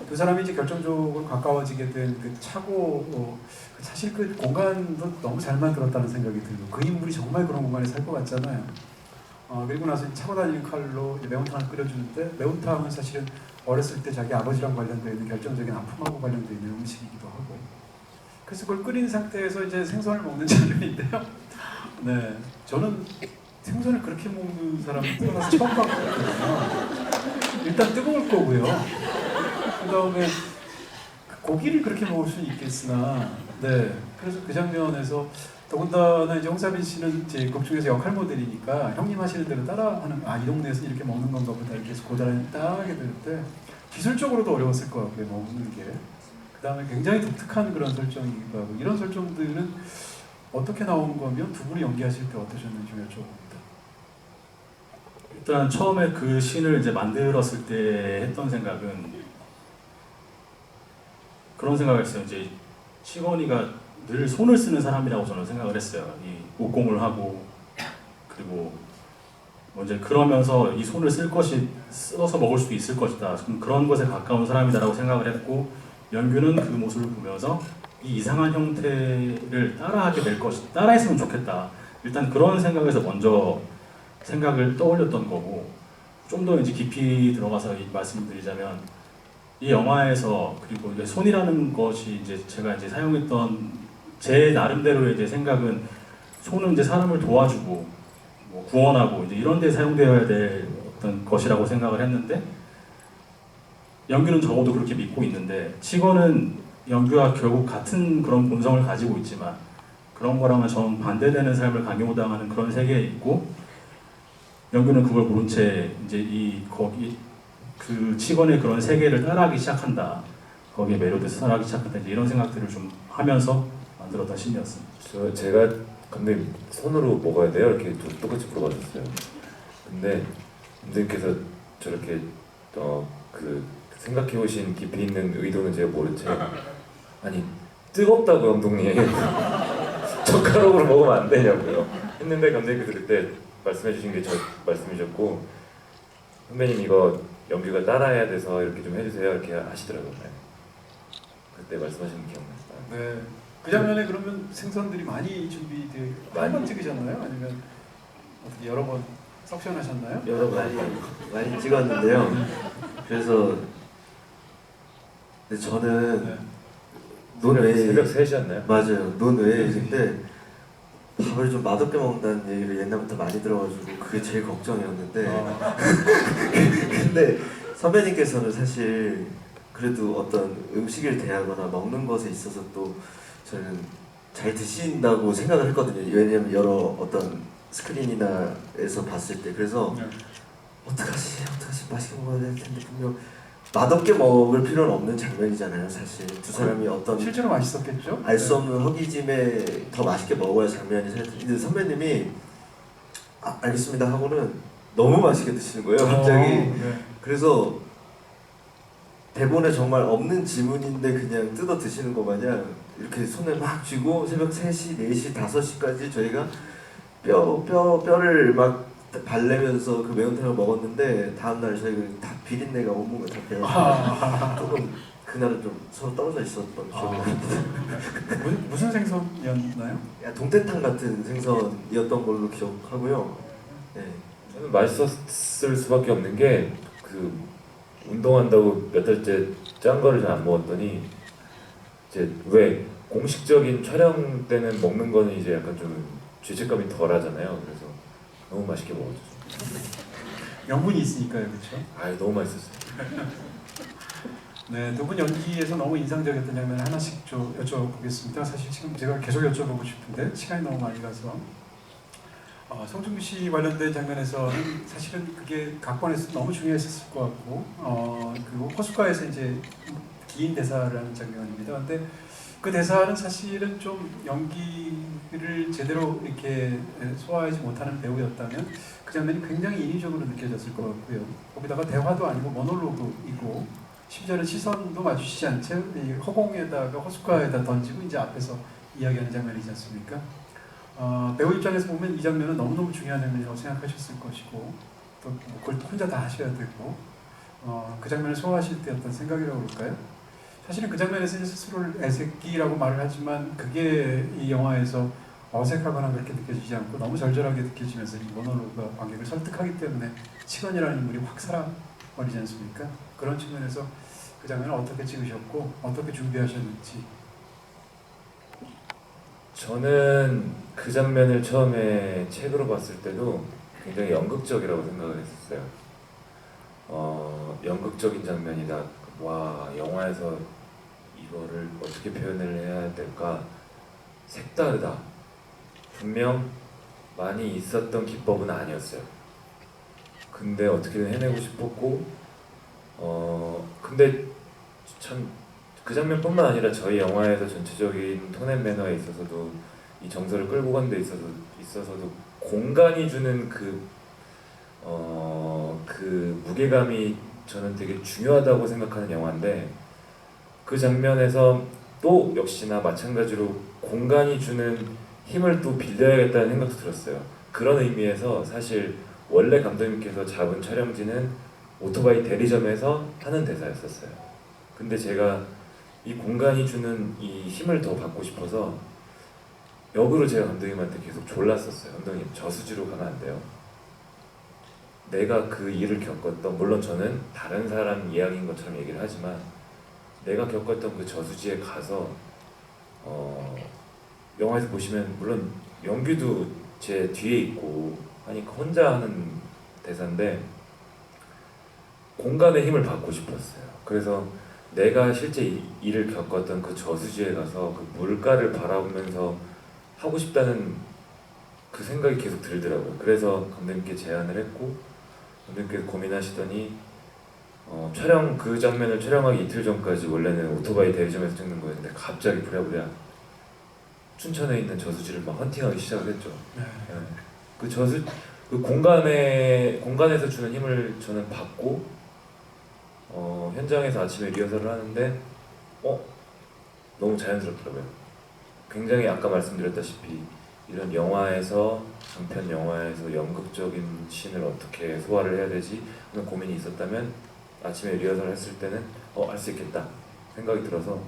두 사람이 이제 결정적으로 가까워지게 된 그 차고 사실 그 공간도 너무 잘 만들었다는 생각이 들고 그 인물이 정말 그런 공간에 살 것 같잖아요. 그리고 나서 차고 다니는 칼로 매운탕을 끓여주는데 매운탕은 사실은 어렸을 때 자기 아버지랑 관련되어 있는 결정적인 아픔하고 관련되어 있는 음식이기도 하고 그래서 그걸 끓인 상태에서 이제 생선을 먹는 장면인데요. 네, 저는 생선을 그렇게 먹는 사람은 태어나서 처음 봤거든요. 일단 뜨거울 거고요. 그 다음에 고기를 그렇게 먹을 수는 있겠으나, 네. 그래서 그 장면에서 더군다나 이제 홍사빈 씨는 이제 극 중에서 역할 모델이니까 형님 하시는 대로 따라하는, 아, 이 동네에서 이렇게 먹는 건가 보다 이렇게 해서 고단히 따라하게 될 때 기술적으로도 어려웠을 것 같고요, 먹는 게. 그 다음에 굉장히 독특한 그런 설정이기도 하고, 이런 설정들은 어떻게 나온 거면 두 분이 연기하실 때 어떠셨는지 여쭤봅니다. 일단 처음에 그 씬을 이제 만들었을 때 했던 생각은 그런 생각을 했어요. 이제 시건이가 늘 손을 쓰는 사람이라고 저는 생각을 했어요. 이 목공을 하고 그리고 뭐 이제 그러면서 이 손을 써서 먹을 수도 있을 것이다. 그런 것에 가까운 사람이다라고 생각을 했고, 연규는 그 모습을 보면서 이 이상한 형태를 따라하게 될 것이다. 따라했으면 좋겠다. 일단 그런 생각에서 먼저 생각을 떠올렸던 거고, 좀 더 이제 깊이 들어가서 말씀드리자면 이 영화에서, 그리고 이제 손이라는 것이 이제 제가 이제 사용했던 제 나름대로의 이제 생각은, 손은 이제 사람을 도와주고 뭐 구원하고 이제 이런 데 사용되어야 될 어떤 것이라고 생각을 했는데, 연규는 적어도 그렇게 믿고 있는데, 치건은 연규와 결국 같은 그런 본성을 가지고 있지만 그런 거랑은 정 반대되는 삶을 강요당하는 그런 세계에 있고, 연규는 그걸 모른 채 이제 거기 그 치건의 그런 세계를 따라하기 시작한다. 거기에 매료돼서 따라하기 시작한다. 이제 이런 생각들을 좀 하면서 만들었던 씬이었습니다. 제가 감독님 손으로 먹어야 돼요? 이렇게 똑같이 물어봤었어요. 근데 감독님께서 저렇게 그 생각해 오신 깊이 있는 의도는 제가 모른 채, 아니 뜨겁다고 감독님 젓가락으로 먹으면 안 되냐고요 했는데, 감독님께서 그때 말씀해 주신 게 저 말씀이셨고, 선배님 이거 연규가 따라해야 돼서 이렇게 좀 해주세요 이렇게 하시더라고요. 그때 말씀하신 게 기억나요. 네. 그 장면에 그러면 생선들이 많이 준비돼, 한 번 찍으셨나요? 아니면 어떻게 여러 번 석션하셨나요? 여러 많이 찍었는데요. 그래서 근데 저는 네. 논외에, 새벽 3시였나요? 맞아요, 논외에 있을 때 밥을 좀 맛없게 먹는다는 얘기를 옛날부터 많이 들어가지고 그게 제일 걱정이었는데, 근데 선배님께서는 사실 그래도 어떤 음식을 대하거나 먹는 것에 있어서 또 저는 잘 드신다고 생각을 했거든요. 왜냐면 여러 어떤 스크린이나에서 봤을 때. 그래서 네. 어떡하지 맛있게 먹어야 될 텐데, 분명 맛없게 먹을 필요는 없는 장면이잖아요. 사실 두 사람이 어떤 실제로 맛있었겠죠? 알 수 없는 허기짐에 더 맛있게 먹어야 장면이 근데 선배님이 알겠습니다 하고는 너무 맛있게 드시는 거예요, 갑자기. 네. 그래서 대본에 정말 없는 지문인데 그냥 뜯어 드시는 거 마냥 이렇게 손에 막 쥐고 새벽 3시, 4시, 5시까지 저희가 뼈를 막 발내면서 그 매운탕을 먹었는데, 다음날 저희가 다 비린내가 온몸에 다 배어서 조금 그날은 좀 서로 떨어져 있었던 기억이 납니다. 무슨 생선이었나요? 동태탕 같은 생선이었던 걸로 기억하고요. 네. 저는 맛있었을 수밖에 없는 게, 그 운동한다고 몇 달째 짠 거를 잘 안 먹었더니, 이제 왜 공식적인 촬영 때는 먹는 거는 이제 약간 좀 죄책감이 덜 하잖아요. 그래서 너무 맛있게 먹었죠. 명분이 있으니까요, 그렇죠? 너무 맛있었어요. 네, 두 분 연기에서 너무 인상적이었던 장면 하나씩 여쭤보겠습니다. 사실 지금 제가 계속 여쭤보고 싶은데 시간이 너무 많이 가서, 성준규 씨 관련된 장면에서는 사실은 그게 각본에서 너무 중요했었을 것 같고, 그리고 호숫가에서 이제 긴 대사를 하는 장면입니다. 근데 그 대사는 사실은 좀 연기를 제대로 이렇게 소화하지 못하는 배우였다면 그 장면이 굉장히 인위적으로 느껴졌을 것 같고요. 거기다가 대화도 아니고 모놀로그이고, 심지어는 시선도 마주치지 않은 채 허공에다가 호숫가에다 던지고 이제 앞에서 이야기하는 장면이지 않습니까? 배우 입장에서 보면 이 장면은 너무너무 중요한 장면이라고 생각하셨을 것이고, 또 그걸 혼자 다 하셔야 되고, 그 장면을 소화하실 때 어떤 생각이라고 그럴까요? 사실은 그 장면에서 스스로를 애새끼라고 말을 하지만 그게 이 영화에서 어색하거나 그렇게 느껴지지 않고 너무 절절하게 느껴지면서 이 모노로그가 관객을 설득하기 때문에 치건이라는 인물이 확 살아버리지 않습니까? 그런 측면에서 그 장면을 어떻게 찍으셨고 어떻게 준비하셨는지. 저는 그 장면을 처음에 책으로 봤을 때도 굉장히 연극적이라고 생각을 했었어요. 연극적인 장면이다. 와, 영화에서 이거를 어떻게 표현을 해야 될까? 색다르다. 분명 많이 있었던 기법은 아니었어요. 근데 어떻게든 해내고 싶었고, 근데 참 그 장면뿐만 아니라 저희 영화에서 전체적인 톤앤 매너에 있어서도 이 정서를 끌고 간 데 있어서도 공간이 주는 그 무게감이 저는 되게 중요하다고 생각하는 영화인데, 그 장면에서 또 역시나 마찬가지로 공간이 주는 힘을 또 빌려야겠다는 생각도 들었어요. 그런 의미에서 사실 원래 감독님께서 잡은 촬영지는 오토바이 대리점에서 하는 대사였었어요. 근데 제가 이 공간이 주는 이 힘을 더 받고 싶어서 역으로 제가 감독님한테 계속 졸랐었어요. 감독님, 저수지로 가면 안 돼요. 내가 그 일을 겪었던, 물론 저는 다른 사람 이야기인 것처럼 얘기를 하지만 내가 겪었던 그 저수지에 가서 영화에서 보시면 물론 영규도 제 뒤에 있고 하니까 혼자 하는 대사인데 공간의 힘을 받고 싶었어요. 그래서 내가 실제 일을 겪었던 그 저수지에 가서 그 물가를 바라보면서 하고 싶다는 그 생각이 계속 들더라고요. 그래서 감독님께 제안을 했고, 감독님께서 고민하시더니 촬영, 그 장면을 촬영하기 이틀 전까지 원래는 오토바이 대리점에서 찍는 거였는데 갑자기 부랴부랴 춘천에 있는 저수지를 막 헌팅하기 시작을 했죠. 네. 그 공간에서 주는 힘을 저는 받고 현장에서 아침에 리허설을 하는데 너무 자연스럽더라고요. 굉장히 아까 말씀드렸다시피 이런 영화에서, 장편 영화에서 연극적인 씬을 어떻게 소화를 해야 되지 하는 고민이 있었다면 아침에 리허설 했을 때는 할 수 있겠다 생각이 들어서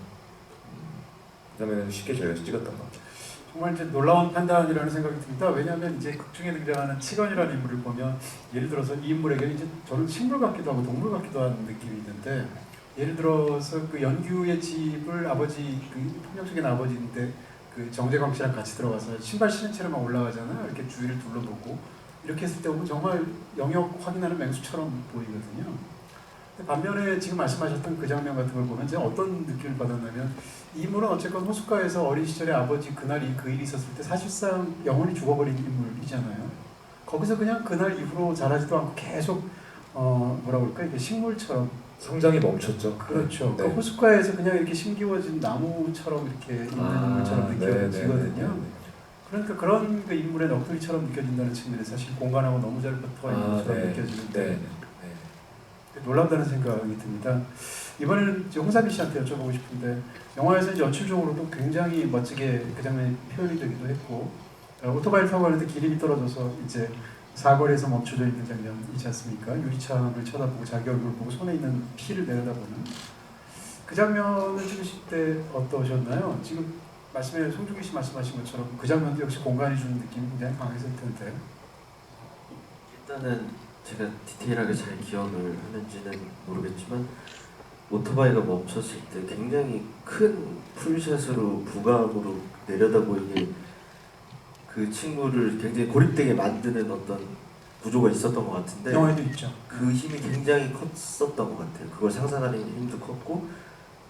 그 다음에는 쉽게 저희가 찍었던 것 같아요. 정말 이제 놀라운 판단이라는 생각이 듭니다. 왜냐하면 이제 극 중에 등장하는 치건이라는 인물을 보면 예를 들어서 이 인물에게 이제 저는 식물 같기도 하고 동물 같기도 한 느낌이 있는데, 예를 들어서 그 연규의 집을 아버지, 그 폭력적인 아버지인데 그 정재광 씨랑 같이 들어가서 신발 신은 채로 막 올라가잖아요. 이렇게 주위를 둘러보고 이렇게 했을 때 보면 정말 영역 확인하는 맹수처럼 보이거든요. 반면에 지금 말씀하셨던 그 장면 같은 걸 보면 제가 어떤 느낌을 받았냐면, 이 인물은 어쨌건 호숫가에서 어린 시절에 아버지 그날이 그 일이 있었을 때 사실상 영혼이 죽어버린 인물이잖아요. 거기서 그냥 그날 이후로 자라지도 않고 계속 뭐라 그럴까, 이게 식물처럼 성장이 멈췄죠. 그렇죠. 네. 그 호숫가에서 그냥 이렇게 심기워진 나무처럼 이렇게 있는 인물처럼 느껴지거든요. 그러니까 그런 그 인물의 넋두리처럼 느껴진다는 측면에서 사실 공간하고 너무 잘 붙어 있는 것처럼 느껴지는데 놀랍다는 생각이 듭니다. 이번에는 이제 홍사빈 씨한테 여쭤보고 싶은데, 영화에서 이제 연출적으로도 굉장히 멋지게 그 장면이 표현이 되기도 했고, 오토바이를 타고 가는데 기름이 떨어져서 이제 사거리에서 멈춰져 있는 장면 있지 않습니까? 유리창을 쳐다보고 자기 얼굴을 보고 손에 있는 피를 내려다보는 그 장면을 찍으실 때 어떠셨나요? 지금 송중기 씨 말씀하신 것처럼 그 장면도 역시 공간이 주는 느낌이 굉장히 강했을 텐데. 일단은 제가 디테일하게 잘 기억을 하는지는 모르겠지만 오토바이가 멈췄을 때 굉장히 큰 풀샷으로 부각으로 내려다보이게 그 친구를 굉장히 고립되게 만드는 어떤 구조가 있었던 것 같은데, 영화에도 있죠. 그 힘이 굉장히 컸었던 것 같아요. 그걸 상상하는 힘도 컸고,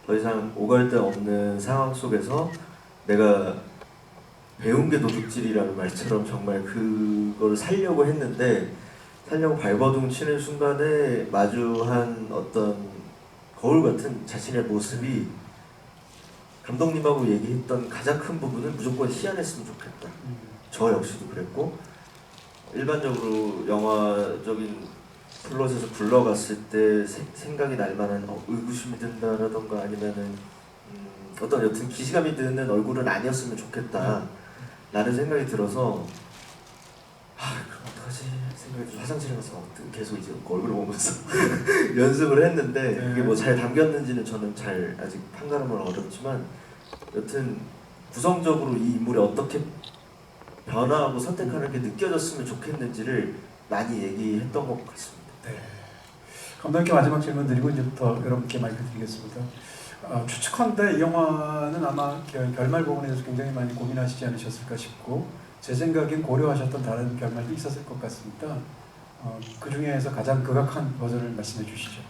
더 이상 오갈 데 없는 상황 속에서 내가 배운 게 도둑질이라는 말처럼 정말 그걸 살려고 했는데, 살려고 발버둥 치는 순간에 마주한 어떤 거울 같은 자신의 모습이 감독님하고 얘기했던 가장 큰 부분은 무조건 희한했으면 좋겠다. 저 역시도 그랬고, 일반적으로 영화적인 플롯에서 굴러갔을 때 생각이 날 만한 의구심이 든다라던가 아니면은 어떤 여튼 기시감이 드는 얼굴은 아니었으면 좋겠다 라는 생각이 들어서 그럼 어떡하지 생각이 들어서 화장실에 가서 계속 이제 얼굴을 보면서 연습을 했는데, 그게 뭐 잘 담겼는지는 저는 잘 아직 판가름은 어렵지만 여튼 구성적으로 이 인물이 어떻게 변화하고 선택하는 게 느껴졌으면 좋겠는지를 많이 얘기했던 것 같습니다. 네. 감독님께 마지막 질문 드리고 이제부터 여러분께 마이크 드리겠습니다. 추측컨대 이 영화는 아마 결말 부분에 대해서 굉장히 많이 고민하시지 않으셨을까 싶고, 제 생각엔 고려하셨던 다른 결말도 있었을 것 같습니다. 그 중에서 가장 극악한 버전을 말씀해 주시죠.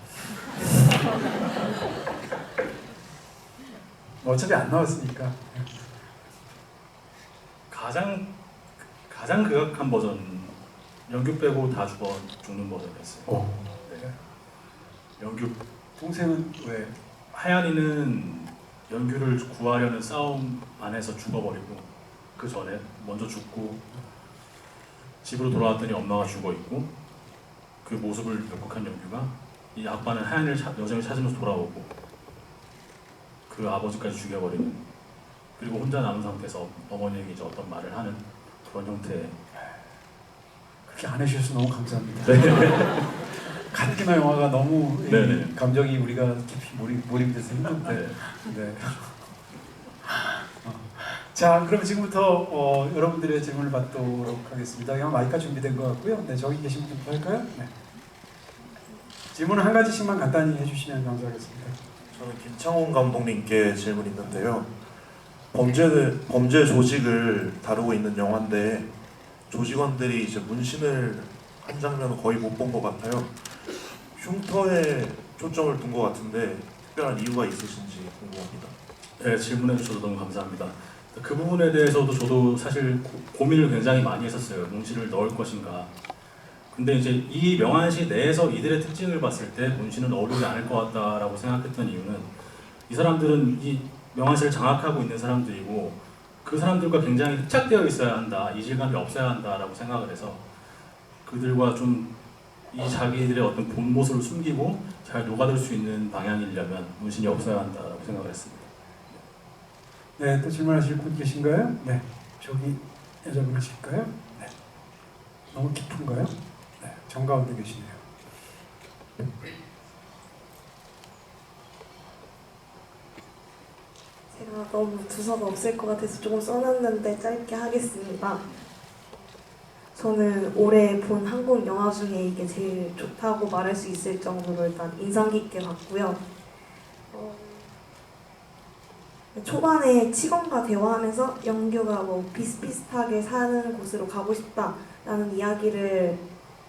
어차피 안 나왔으니까. 가장 극악한 버전, 연규 빼고 다 죽는 버전이었어요. 네. 연규 동생은 왜? 하얀이는 연규를 구하려는 싸움 안에서 죽어버리고, 그 전에 먼저 죽고 집으로 돌아왔더니 엄마가 죽어 있고, 그 모습을 목격한 연규가 이 아빠는 하얀이를 여전히 찾으면서 돌아오고 그 아버지까지 죽여버리는, 그리고 혼자 남은 상태에서 어머니에게 이제 어떤 말을 하는 그런 형태의. 그렇게 안 해주셔서 너무 감사합니다. 네. 카드키나 영화가 너무 네네. 감정이 우리가 깊이 몰입돼서 힘든데. 네. 네. 자, 그럼 지금부터 여러분들의 질문을 받도록 하겠습니다. 그냥 마이크가 준비된 것 같고요. 네, 저기 계신 분부터 할까요? 네. 질문은 한 가지씩만 간단히 해주시면 감사하겠습니다. 저는 김창훈 감독님께 질문 있는데요. 범죄 조직을 다루고 있는 영화인데 조직원들이 이제 문신을 한 장면은 거의 못 본 것 같아요. 흉터에 초점을 둔 것 같은데 특별한 이유가 있으신지 궁금합니다. 네, 질문해 주셔서 너무 감사합니다. 그 부분에 대해서도 저도 사실 고민을 굉장히 많이 했었어요. 문신을 넣을 것인가. 근데 이제 이 명환시 내에서 이들의 특징을 봤을 때 문신은 어울리지 않을 것 같다라고 생각했던 이유는, 이 사람들은 이 명환시를 장악하고 있는 사람들이고 그 사람들과 굉장히 흡착되어 있어야 한다, 이질감이 없어야 한다라고 생각을 해서 그들과 좀 이 자기들의 어떤 본 모습을 숨기고 잘 녹아들 수 있는 방향이려면 문신이 없어야 한다라고 생각을 했습니다. 네, 또 질문하실 분 계신가요? 네, 저기 여자분 하실까요? 네, 너무 깊은가요? 네, 정가운데 계시네요. 제가 너무 두서가 없을 것 같아서 조금 써놨는데 짧게 하겠습니다. 저는 올해 본 한국 영화 중에 이게 제일 좋다고 말할 수 있을 정도로 일단 인상 깊게 봤고요. 초반에 치건과 대화하면서 영규가 뭐 비슷비슷하게 사는 곳으로 가고 싶다라는 이야기를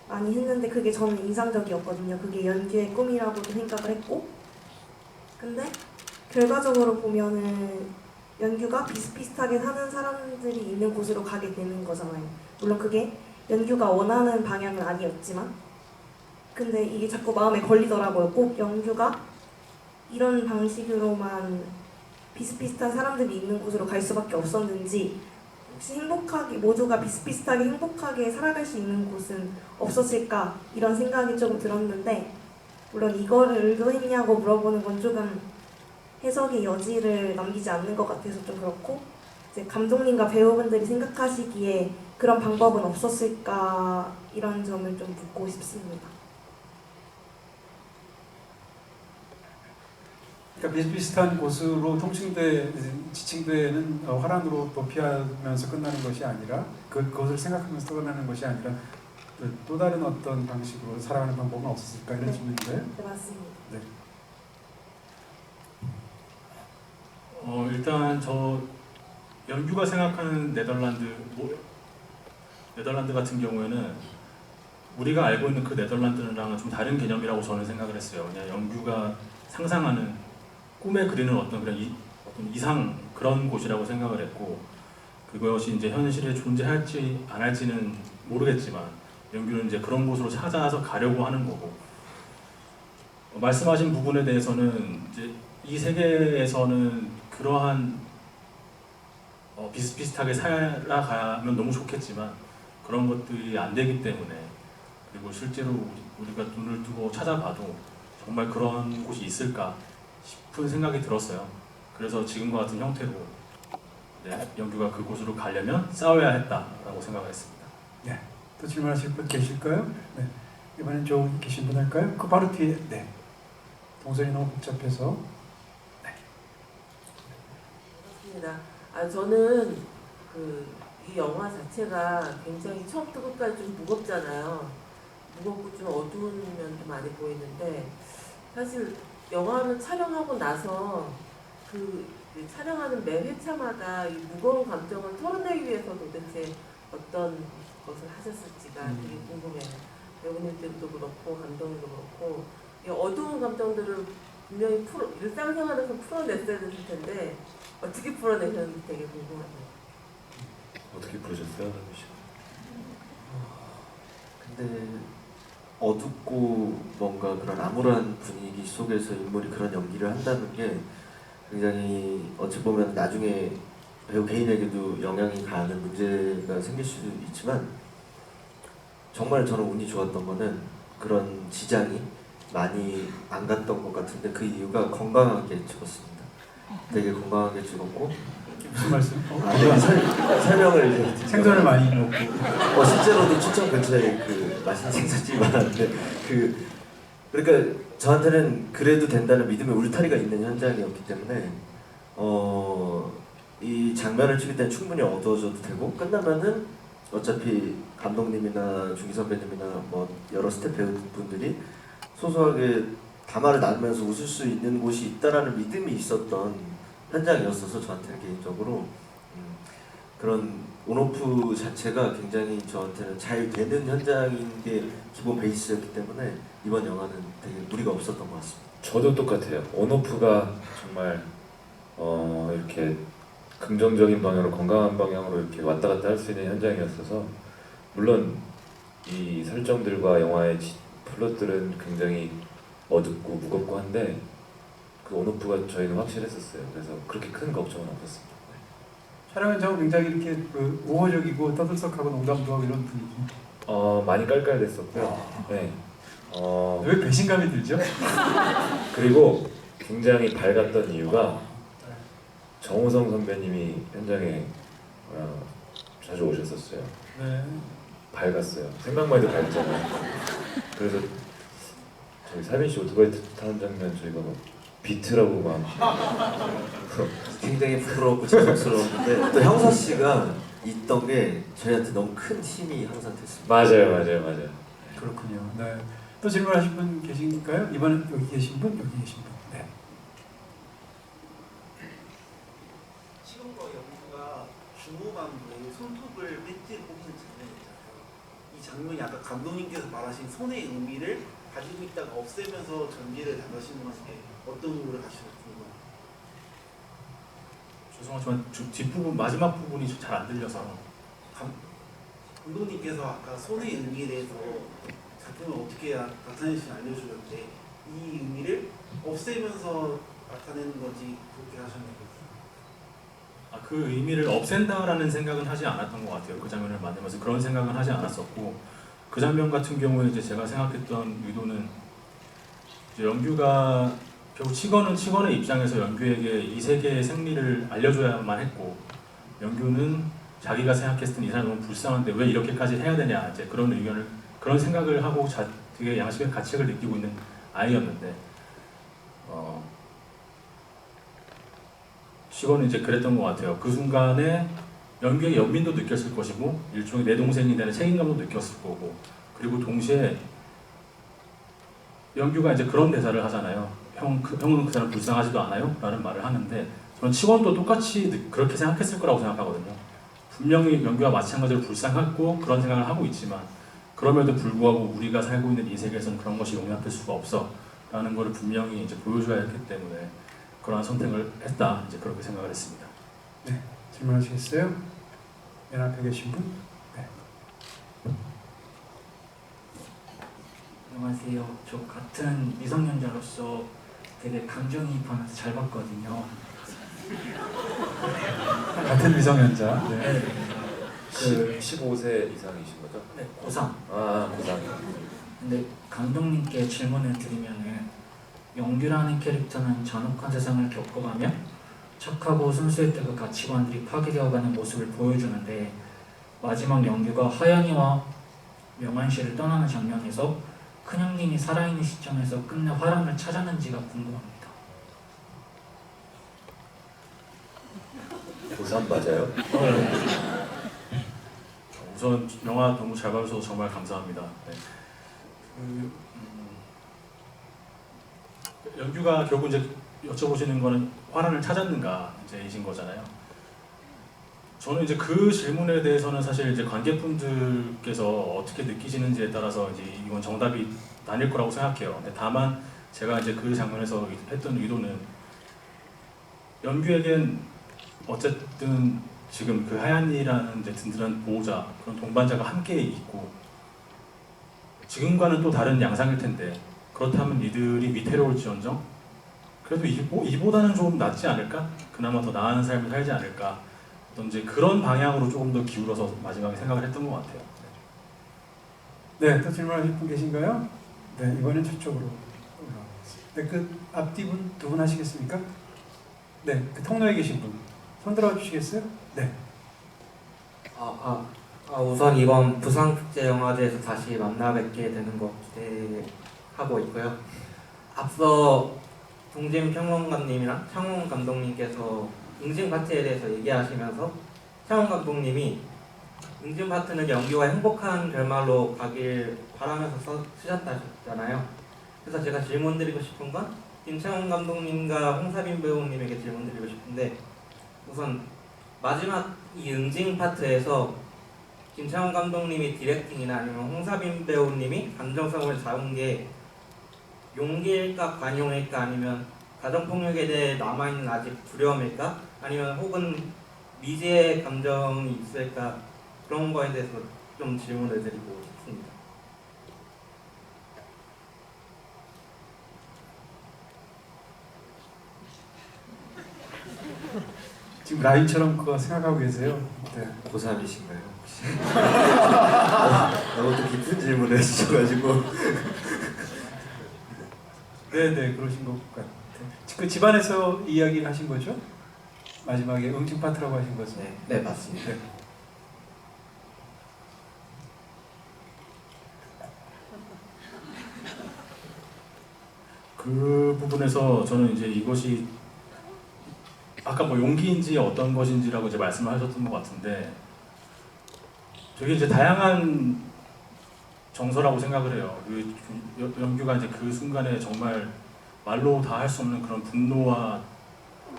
많이 했는데 그게 저는 인상적이었거든요. 그게 연규의 꿈이라고도 생각을 했고, 근데 결과적으로 보면은 연규가 비슷비슷하게 사는 사람들이 있는 곳으로 가게 되는 거잖아요. 물론 그게 연규가 원하는 방향은 아니었지만, 근데 이게 자꾸 마음에 걸리더라고요. 꼭 연규가 이런 방식으로만 비슷비슷한 사람들이 있는 곳으로 갈 수밖에 없었는지, 혹시 행복하게 모두가 비슷비슷하게 행복하게 살아갈 수 있는 곳은 없었을까, 이런 생각이 조금 들었는데, 물론 이거를 의도했냐고 물어보는 건 조금 해석의 여지를 남기지 않는 것 같아서 좀 그렇고, 이제 감독님과 배우분들이 생각하시기에 그런 방법은 없었을까, 이런 점을 좀 묻고 싶습니다. 그러니까 비슷비슷한 곳으로 지칭되는 화란으로 도피하면서 끝나는 것이 아니라 그것을 생각하면서 떠나는 것이 아니라 또 다른 어떤 방식으로 살아가는 방법은 없었을까, 이런 네. 질문인가요? 네, 맞습니다. 네. 일단 저 연규가 생각하는 네덜란드 같은 경우에는 우리가 알고 있는 그 네덜란드랑은 좀 다른 개념이라고 저는 생각을 했어요. 그냥 연규가 상상하는 꿈에 그리는 어떤 그런 어떤 이상, 그런 곳이라고 생각을 했고, 그것이 이제 현실에 존재할지 안 할지는 모르겠지만 연규는 이제 그런 곳으로 찾아서 가려고 하는 거고, 말씀하신 부분에 대해서는 이제 이 세계에서는 그러한 비슷비슷하게 살아가면 너무 좋겠지만 그런 것들이 안 되기 때문에, 그리고 실제로 우리가 눈을 뜨고 찾아봐도 정말 그런 곳이 있을까 싶은 생각이 들었어요. 그래서 지금과 같은 형태로 연규가 그곳으로 가려면 싸워야 했다라고 생각했습니다. 네. 또 질문하실 분 계실까요? 네. 이번엔 좀 계신 분 할까요? 그 바로 뒤에. 네. 동선이 너무 복잡해서. 맞습니다. 저는 이 영화 자체가 굉장히 처음부터 끝까지 좀 무겁잖아요. 무겁고 좀 어두운 면도 많이 보이는데, 사실 영화를 촬영하고 나서 그 촬영하는 매 회차마다 이 무거운 감정을 털어내기 위해서 도대체 어떤 것을 하셨을지가 되게 궁금해요. 배우님들도 그렇고 감독님도 그렇고 이 어두운 감정들을 분명히 일상생활에서 풀어냈어야 됐을 텐데 어떻게 풀어내셨는지 되게 궁금해요. 어떻게 부르셨어요, 남규 씨? 근데 어둡고 뭔가 그런 암울한 분위기 속에서 인물이 그런 연기를 한다는 게 굉장히 어찌 보면 나중에 배우 개인에게도 영향이 가는 문제가 생길 수도 있지만 정말 저는 운이 좋았던 거는 그런 지장이 많이 안 갔던 것 같은데 그 이유가 건강하게 찍었습니다. 되게 건강하게 찍었고 무슨 말씀? 설명을 이제 생선을 많이 먹고 실제로도 춘천 근처에 그 맛있는 생선집이 많았는데 그러니까 저한테는 그래도 된다는 믿음의 울타리가 있는 현장이었기 때문에 이 장면을 찍을 때는 충분히 어두워져도 되고 끝나면은 어차피 감독님이나 중기 선배님이나 뭐 여러 스태프 배우분들이 소소하게 담화를 나누면서 웃을 수 있는 곳이 있다라는 믿음이 있었던 현장이었어서 저한테는 개인적으로 그런 온오프 자체가 굉장히 저한테는 잘 되는 현장인 게 기본 베이스였기 때문에 이번 영화는 되게 무리가 없었던 것 같습니다. 저도 똑같아요. 온오프가 정말 이렇게 긍정적인 방향으로 건강한 방향으로 이렇게 왔다 갔다 할 수 있는 현장이었어서 물론 이 설정들과 영화의 플롯들은 굉장히 어둡고 무겁고 한데 그 온오프가 저희는 확실했었어요. 그래서 그렇게 큰 걱정은 없었습니다. 촬영 현장은 굉장히 이렇게 그 우호적이고 떠들썩하고 농담도 하고 이런 분위기. 많이 깔깔댔었고요. 네. 왜 배신감이 들죠? 그리고 굉장히 밝았던 이유가 정우성 선배님이 현장에 자주 오셨었어요. 네. 밝았어요. 생각만 해도 밝잖아요. 그래서 저희 사빈 씨 오토바이 타는 장면 저희가 막 비트라고 막 굉장히 부끄럽고 자랑스러웠는데 또 형사 씨가 있던 게 저희한테 너무 큰 힘이 항상 됐습니다. 맞아요. 그렇군요. 네. 또 질문하실 분 계신가요? 이번엔 여기 계신 분, 여기 계신 분. 네. 시공과 연구가 중후반부에 손톱을 뺀지 뽑는 장면이잖아요. 이 장면이 아까 감독님께서 말하신 손의 의미를 가지고 있다가 없애면서 전개를 나가시는 것에 어떤 의미를 가지실지 궁금해요. 죄송하지만 뒷부분 마지막 부분이 잘 안 들려서 감독님께서 아까 손의 의미에 대해서 작품을 어떻게 나타내실지 알려주셨는데 이 의미를 없애면서 나타내는 건지 그렇게 하셨나요? 그 의미를 없앤다라는 생각은 하지 않았던 것 같아요. 그 장면을 만들면서 그런 생각은 하지 않았었고 그 장면 같은 경우에 이제 제가 생각했던 의도는 이제 연규가 결국 치건의 입장에서 연규에게 이 세계의 생리를 알려줘야만 했고 연규는 자기가 생각했을 때 이 사람이 너무 불쌍한데 왜 이렇게까지 해야 되냐 이제 그런 생각을 하고 되게 양식의 가책을 느끼고 있는 아이였는데 치건은 이제 그랬던 것 같아요. 그 순간에 연규의 연민도 느꼈을 것이고 일종의 내 동생이 되는 책임감도 느꼈을 거고 그리고 동시에 연규가 이제 그런 대사를 하잖아요. 형은 그 사람 불쌍하지도 않아요? 라는 말을 하는데 저는 치원도 똑같이 그렇게 생각했을 거라고 생각하거든요. 분명히 연규와 마찬가지로 불쌍하고 그런 생각을 하고 있지만 그럼에도 불구하고 우리가 살고 있는 이 세계에서는 그런 것이 용납될 수가 없어 라는 것을 분명히 이제 보여줘야 했기 때문에 그러한 선택을 했다 이제 그렇게 생각을 했습니다. 네. 질문하시겠어요? 맨 앞에 계신 분? 네. 안녕하세요. 저 같은 미성년자로서 되게 감정이입하면서 잘 봤거든요. 같은 미성년자. 네. 15세 이상이신 거죠? 네, 고3. 고3. 근데 감독님께 질문을 드리면은 영규라는 캐릭터는 잔혹한 세상을 겪어가며 착하고 순수의 때그 가치관들이 파괴되어가는 모습을 보여주는데 마지막 영규가 하연이와 명한 씨를 떠나는 장면에서 큰형님이 살아있는 시점에서 끝내 화랑을 찾았는지가 궁금합니다. 고3 맞아요? 우선 영화 너무 잘 봐주셔서 정말 감사합니다. 네. 연규가 결국 이제 여쭤보시는 거는 화란을 찾았는가 이제이신 거잖아요. 저는 이제 그 질문에 대해서는 사실 이제 관객분들께서 어떻게 느끼시는지에 따라서 이제 이건 정답이 나뉠 거라고 생각해요. 근데 다만 제가 이제 그 장면에서 했던 의도는 연규에겐 어쨌든 지금 그 하얀이라는 이제 든든한 보호자, 그런 동반자가 함께 있고 지금과는 또 다른 양상일 텐데 그렇다면 이들이 위태로울지언정 그래도 이보다는 조금 낫지 않을까? 그나마 더 나은 삶을 살지 않을까? 어떤 이제 그런 방향으로 조금 더 기울어서 마지막에 생각을 했던 것 같아요. 네, 또 질문하실 분 계신가요? 네, 이번엔 저쪽으로 올라가겠습니다. 네, 그 앞뒤 분 두 분 하시겠습니까? 네, 그 통로에 계신 분 손 들어 주시겠어요? 네. 우선 이번 부산국제영화제에서 다시 만나 뵙게 되는 거 기대하고 있고요. 앞서 동진 평론가님이랑 창원 감독님께서 응징 파트에 대해서 얘기하시면서 창원 감독님이 응징 파트는 연기와 행복한 결말로 가길 바라면서 쓰셨다잖아요. 그래서 제가 질문드리고 싶은 건 김창원 감독님과 홍사빈 배우님에게 질문드리고 싶은데 우선 마지막 이 응징 파트에서 김창원 감독님이 디렉팅이나 아니면 홍사빈 배우님이 감정성을 잡은 게 용기일까 관용일까 아니면 가정폭력에 대해 남아있는 아직 두려움일까 아니면 혹은 미지의 감정이 있을까 그런 거에 대해서 좀 질문을 드리고 싶습니다. 지금 라인처럼 그거 생각하고 계세요? 네. 고3이신가요 혹시? 너무 또 깊은 질문을 해주셔가지고 네, 그러신 것 같아요. 그 집안에서 이야기를 하신 거죠? 마지막에 응징 파트라고 하신 거죠? 네 맞습니다. 네. 그 부분에서 저는 이제 이것이 아까 뭐 용기인지 어떤 것인지라고 이제 말씀을 하셨던 것 같은데 되게 이제 다양한 정서라고 생각을 해요. 연규가 이제 그 순간에 정말 말로 다 할 수 없는 그런 분노와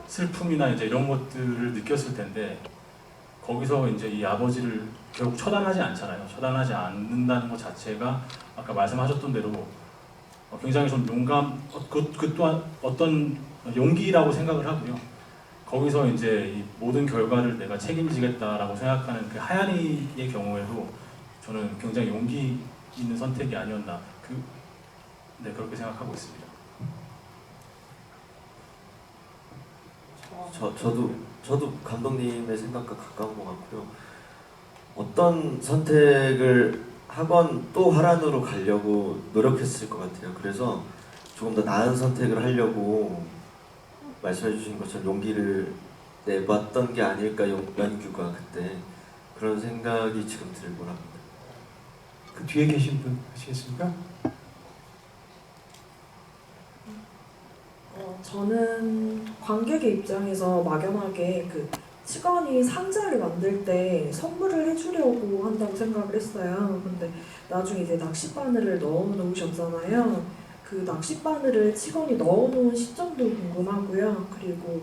슬픔이나 이제 이런 것들을 느꼈을 텐데 거기서 이제 이 아버지를 결국 처단하지 않잖아요. 처단하지 않는다는 것 자체가 아까 말씀하셨던 대로 굉장히 좀 그 또한 어떤 용기라고 생각을 하고요. 거기서 이제 이 모든 결과를 내가 책임지겠다라고 생각하는 그 하얀이의 경우에도 저는 굉장히 용기 있는 선택이 아니었나 그렇게 생각하고 있습니다. 저도 감독님의 생각과 가까운 것 같고요. 어떤 선택을 하건 또 화란으로 가려고 노력했을 것 같아요. 그래서 조금 더 나은 선택을 하려고 말씀해 주신 것처럼 용기를 내봤던 게 아닐까 연규가 그때 그런 생각이 지금 들곤 합니다. 그 뒤에 계신 분 하시겠습니까? 저는 관객의 입장에서 막연하게 그 치건이 상자를 만들 때 선물을 해주려고 한다고 생각을 했어요. 근데 나중에 이제 낚싯바늘을 넣어놓으셨잖아요. 그 낚싯바늘을 치건이 넣어놓은 시점도 궁금하고요. 그리고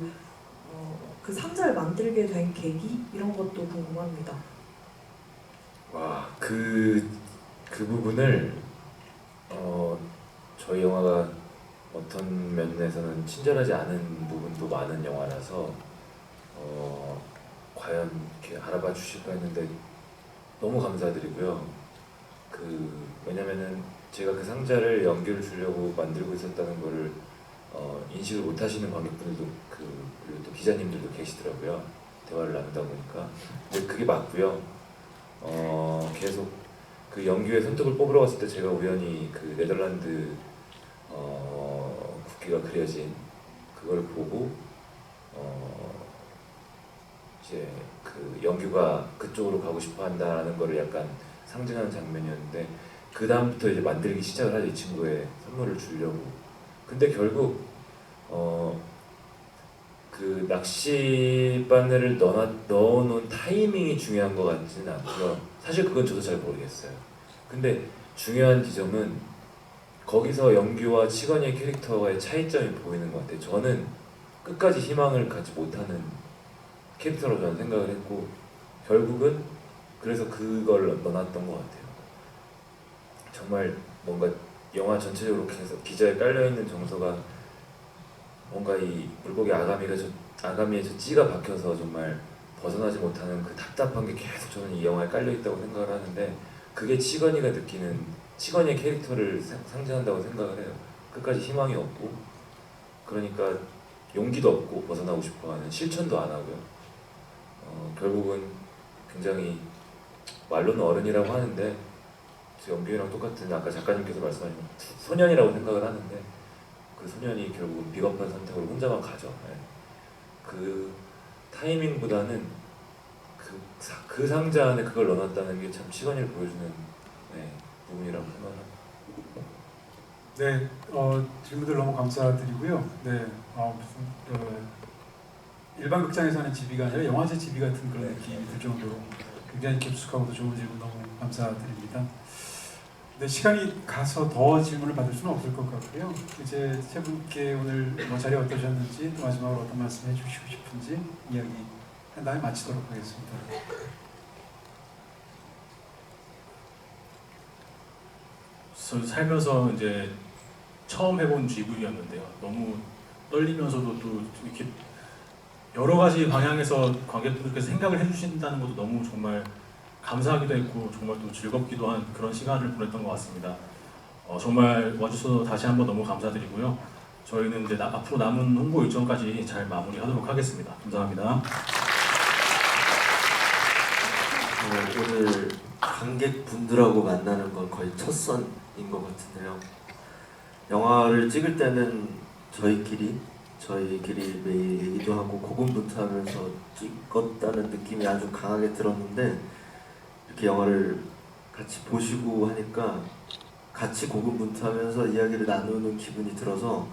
그 상자를 만들게 된 계기 이런 것도 궁금합니다. 와, 그 부분을 저희 영화가 어떤 면에서는 친절하지 않은 부분도 많은 영화라서 과연 이렇게 알아봐 주실까 했는데 너무 감사드리고요. 왜냐면은 제가 그 상자를 연기를 주려고 만들고 있었다는 거를 인식을 못 하시는 관객분들도 그리고 또 기자님들도 계시더라고요. 대화를 나누다 보니까. 근데 그게 맞고요. 계속 그 연규의 손톱을 뽑으러 갔을 때 제가 우연히 그 네덜란드 국기가 그려진 그걸 보고 이제 그 연규가 그쪽으로 가고 싶어 한다는 거를 약간 상징하는 장면이었는데 그 다음부터 이제 만들기 시작을 하죠. 이 친구의 선물을 주려고. 근데 결국 그 낚시 바늘을 넣어놓은 타이밍이 중요한 것 같지는 않고요. 사실 그건 저도 잘 모르겠어요. 근데 중요한 지점은 거기서 영규와 치건이의 캐릭터의 차이점이 보이는 것 같아요. 저는 끝까지 희망을 갖지 못하는 캐릭터로 저는 생각을 했고 결국은 그래서 그걸 넣어놨던 것 같아요. 정말 뭔가 영화 전체적으로 계속 기저에 깔려있는 정서가 뭔가 이 물고기 아가미에 저 찌가 박혀서 정말 벗어나지 못하는 그 답답한 게 계속 저는 이 영화에 깔려있다고 생각을 하는데 그게 치건이가 느끼는 치건이의 캐릭터를 상징한다고 생각을 해요. 끝까지 희망이 없고 그러니까 용기도 없고 벗어나고 싶어하는 실천도 안 하고요. 결국은 굉장히 말로는 어른이라고 하는데 영규랑 똑같은 아까 작가님께서 말씀하신 소년이라고 생각을 하는데 그 소년이 결국은 비겁한 선택으로 혼자만 가죠. 네. 그 타이밍보다는 그 상자 안에 그걸 넣어놨다는 게 참 치건이를 보여주는 네, 부분이라고 생각합니다. 네, 질문들 너무 감사드리고요. 네, 일반 극장에서는 지비가 아니라 영화제 지비 같은 그런 느낌이 들 정도로 굉장히 깊숙하고도 좋은 질문 너무 감사드립니다. 네, 시간이 가서 더 질문을 받을 수는 없을 것 같고요. 이제 세 분께 오늘 자리 어떠셨는지 또 마지막으로 어떤 말씀 해주시고 싶은지 이야기 한 다음에 마치도록 하겠습니다. 살면서 이제 처음 해본 GV였는데요. 너무 떨리면서도 또 이렇게 여러 가지 방향에서 관객분들께서 생각을 해주신다는 것도 너무 정말 감사하기도 했고 정말 또 즐겁기도 한 그런 시간을 보냈던 것 같습니다. 정말 와주셔서 다시 한번 너무 감사드리고요. 저희는 이제 앞으로 남은 홍보 일정까지 잘 마무리하도록 하겠습니다. 감사합니다. 오늘 관객분들하고 만나는 건 거의 첫 선인 것 같은데요. 영화를 찍을 때는 저희끼리 매일 얘기도 하고 고군분투하면서 찍었다는 느낌이 아주 강하게 들었는데 이렇게 영화를 같이 보시고 하니까 같이 고군분투하면서 이야기를 나누는 기분이 들어서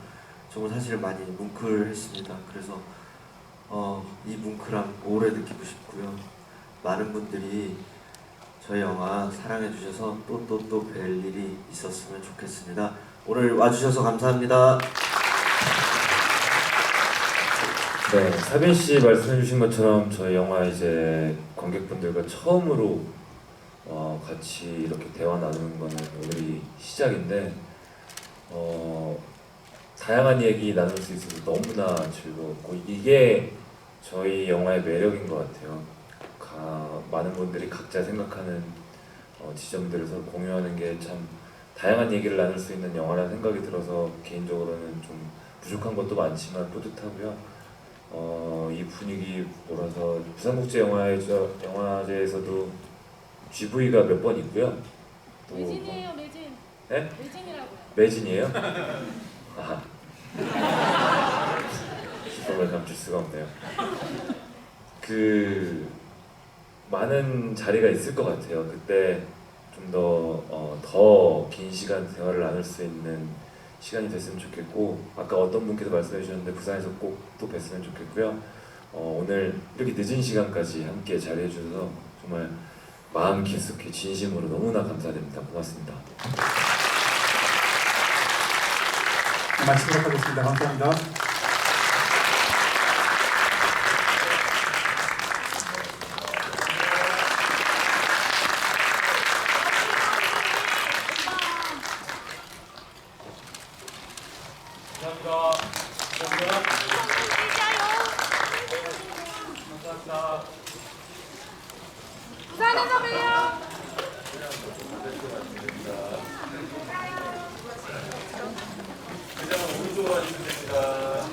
정말 사실 많이 뭉클했습니다. 그래서 이 뭉클함 오래 느끼고 싶고요. 많은 분들이 저희 영화 사랑해 주셔서 또 뵐 일이 있었으면 좋겠습니다. 오늘 와주셔서 감사합니다. 네, 사빈 씨 말씀해주신 것처럼 저희 영화 이제 관객분들과 처음으로 같이 이렇게 대화 나누는 거는 오늘이 시작인데 다양한 얘기 나눌 수 있어서 너무나 즐거웠고 이게 저희 영화의 매력인 것 같아요. 많은 분들이 각자 생각하는 지점들을 서로 공유하는 게 참 다양한 얘기를 나눌 수 있는 영화라는 생각이 들어서 개인적으로는 좀 부족한 것도 많지만 뿌듯하고요. 이 분위기 몰아서 부산국제영화제에서도 GV가 몇 번 있고요. 또 매진이에요, 매진. 네? 매진이라고요. 매진이에요? 아하. 기쁨을 감출 수가 없네요. 많은 자리가 있을 것 같아요. 그때 좀 더 긴 시간 대화를 나눌 수 있는 시간이 됐으면 좋겠고 아까 어떤 분께서 말씀해 주셨는데 부산에서 꼭 또 뵀으면 좋겠고요. 오늘 이렇게 늦은 시간까지 함께 자리해 주셔서 정말 마음 깊숙이 진심으로 너무나 감사드립니다. 고맙습니다. 마치도록 하겠습니다. 감사합니다. 부산에서 봬요. 오른쪽으로 와주시면 됩니다.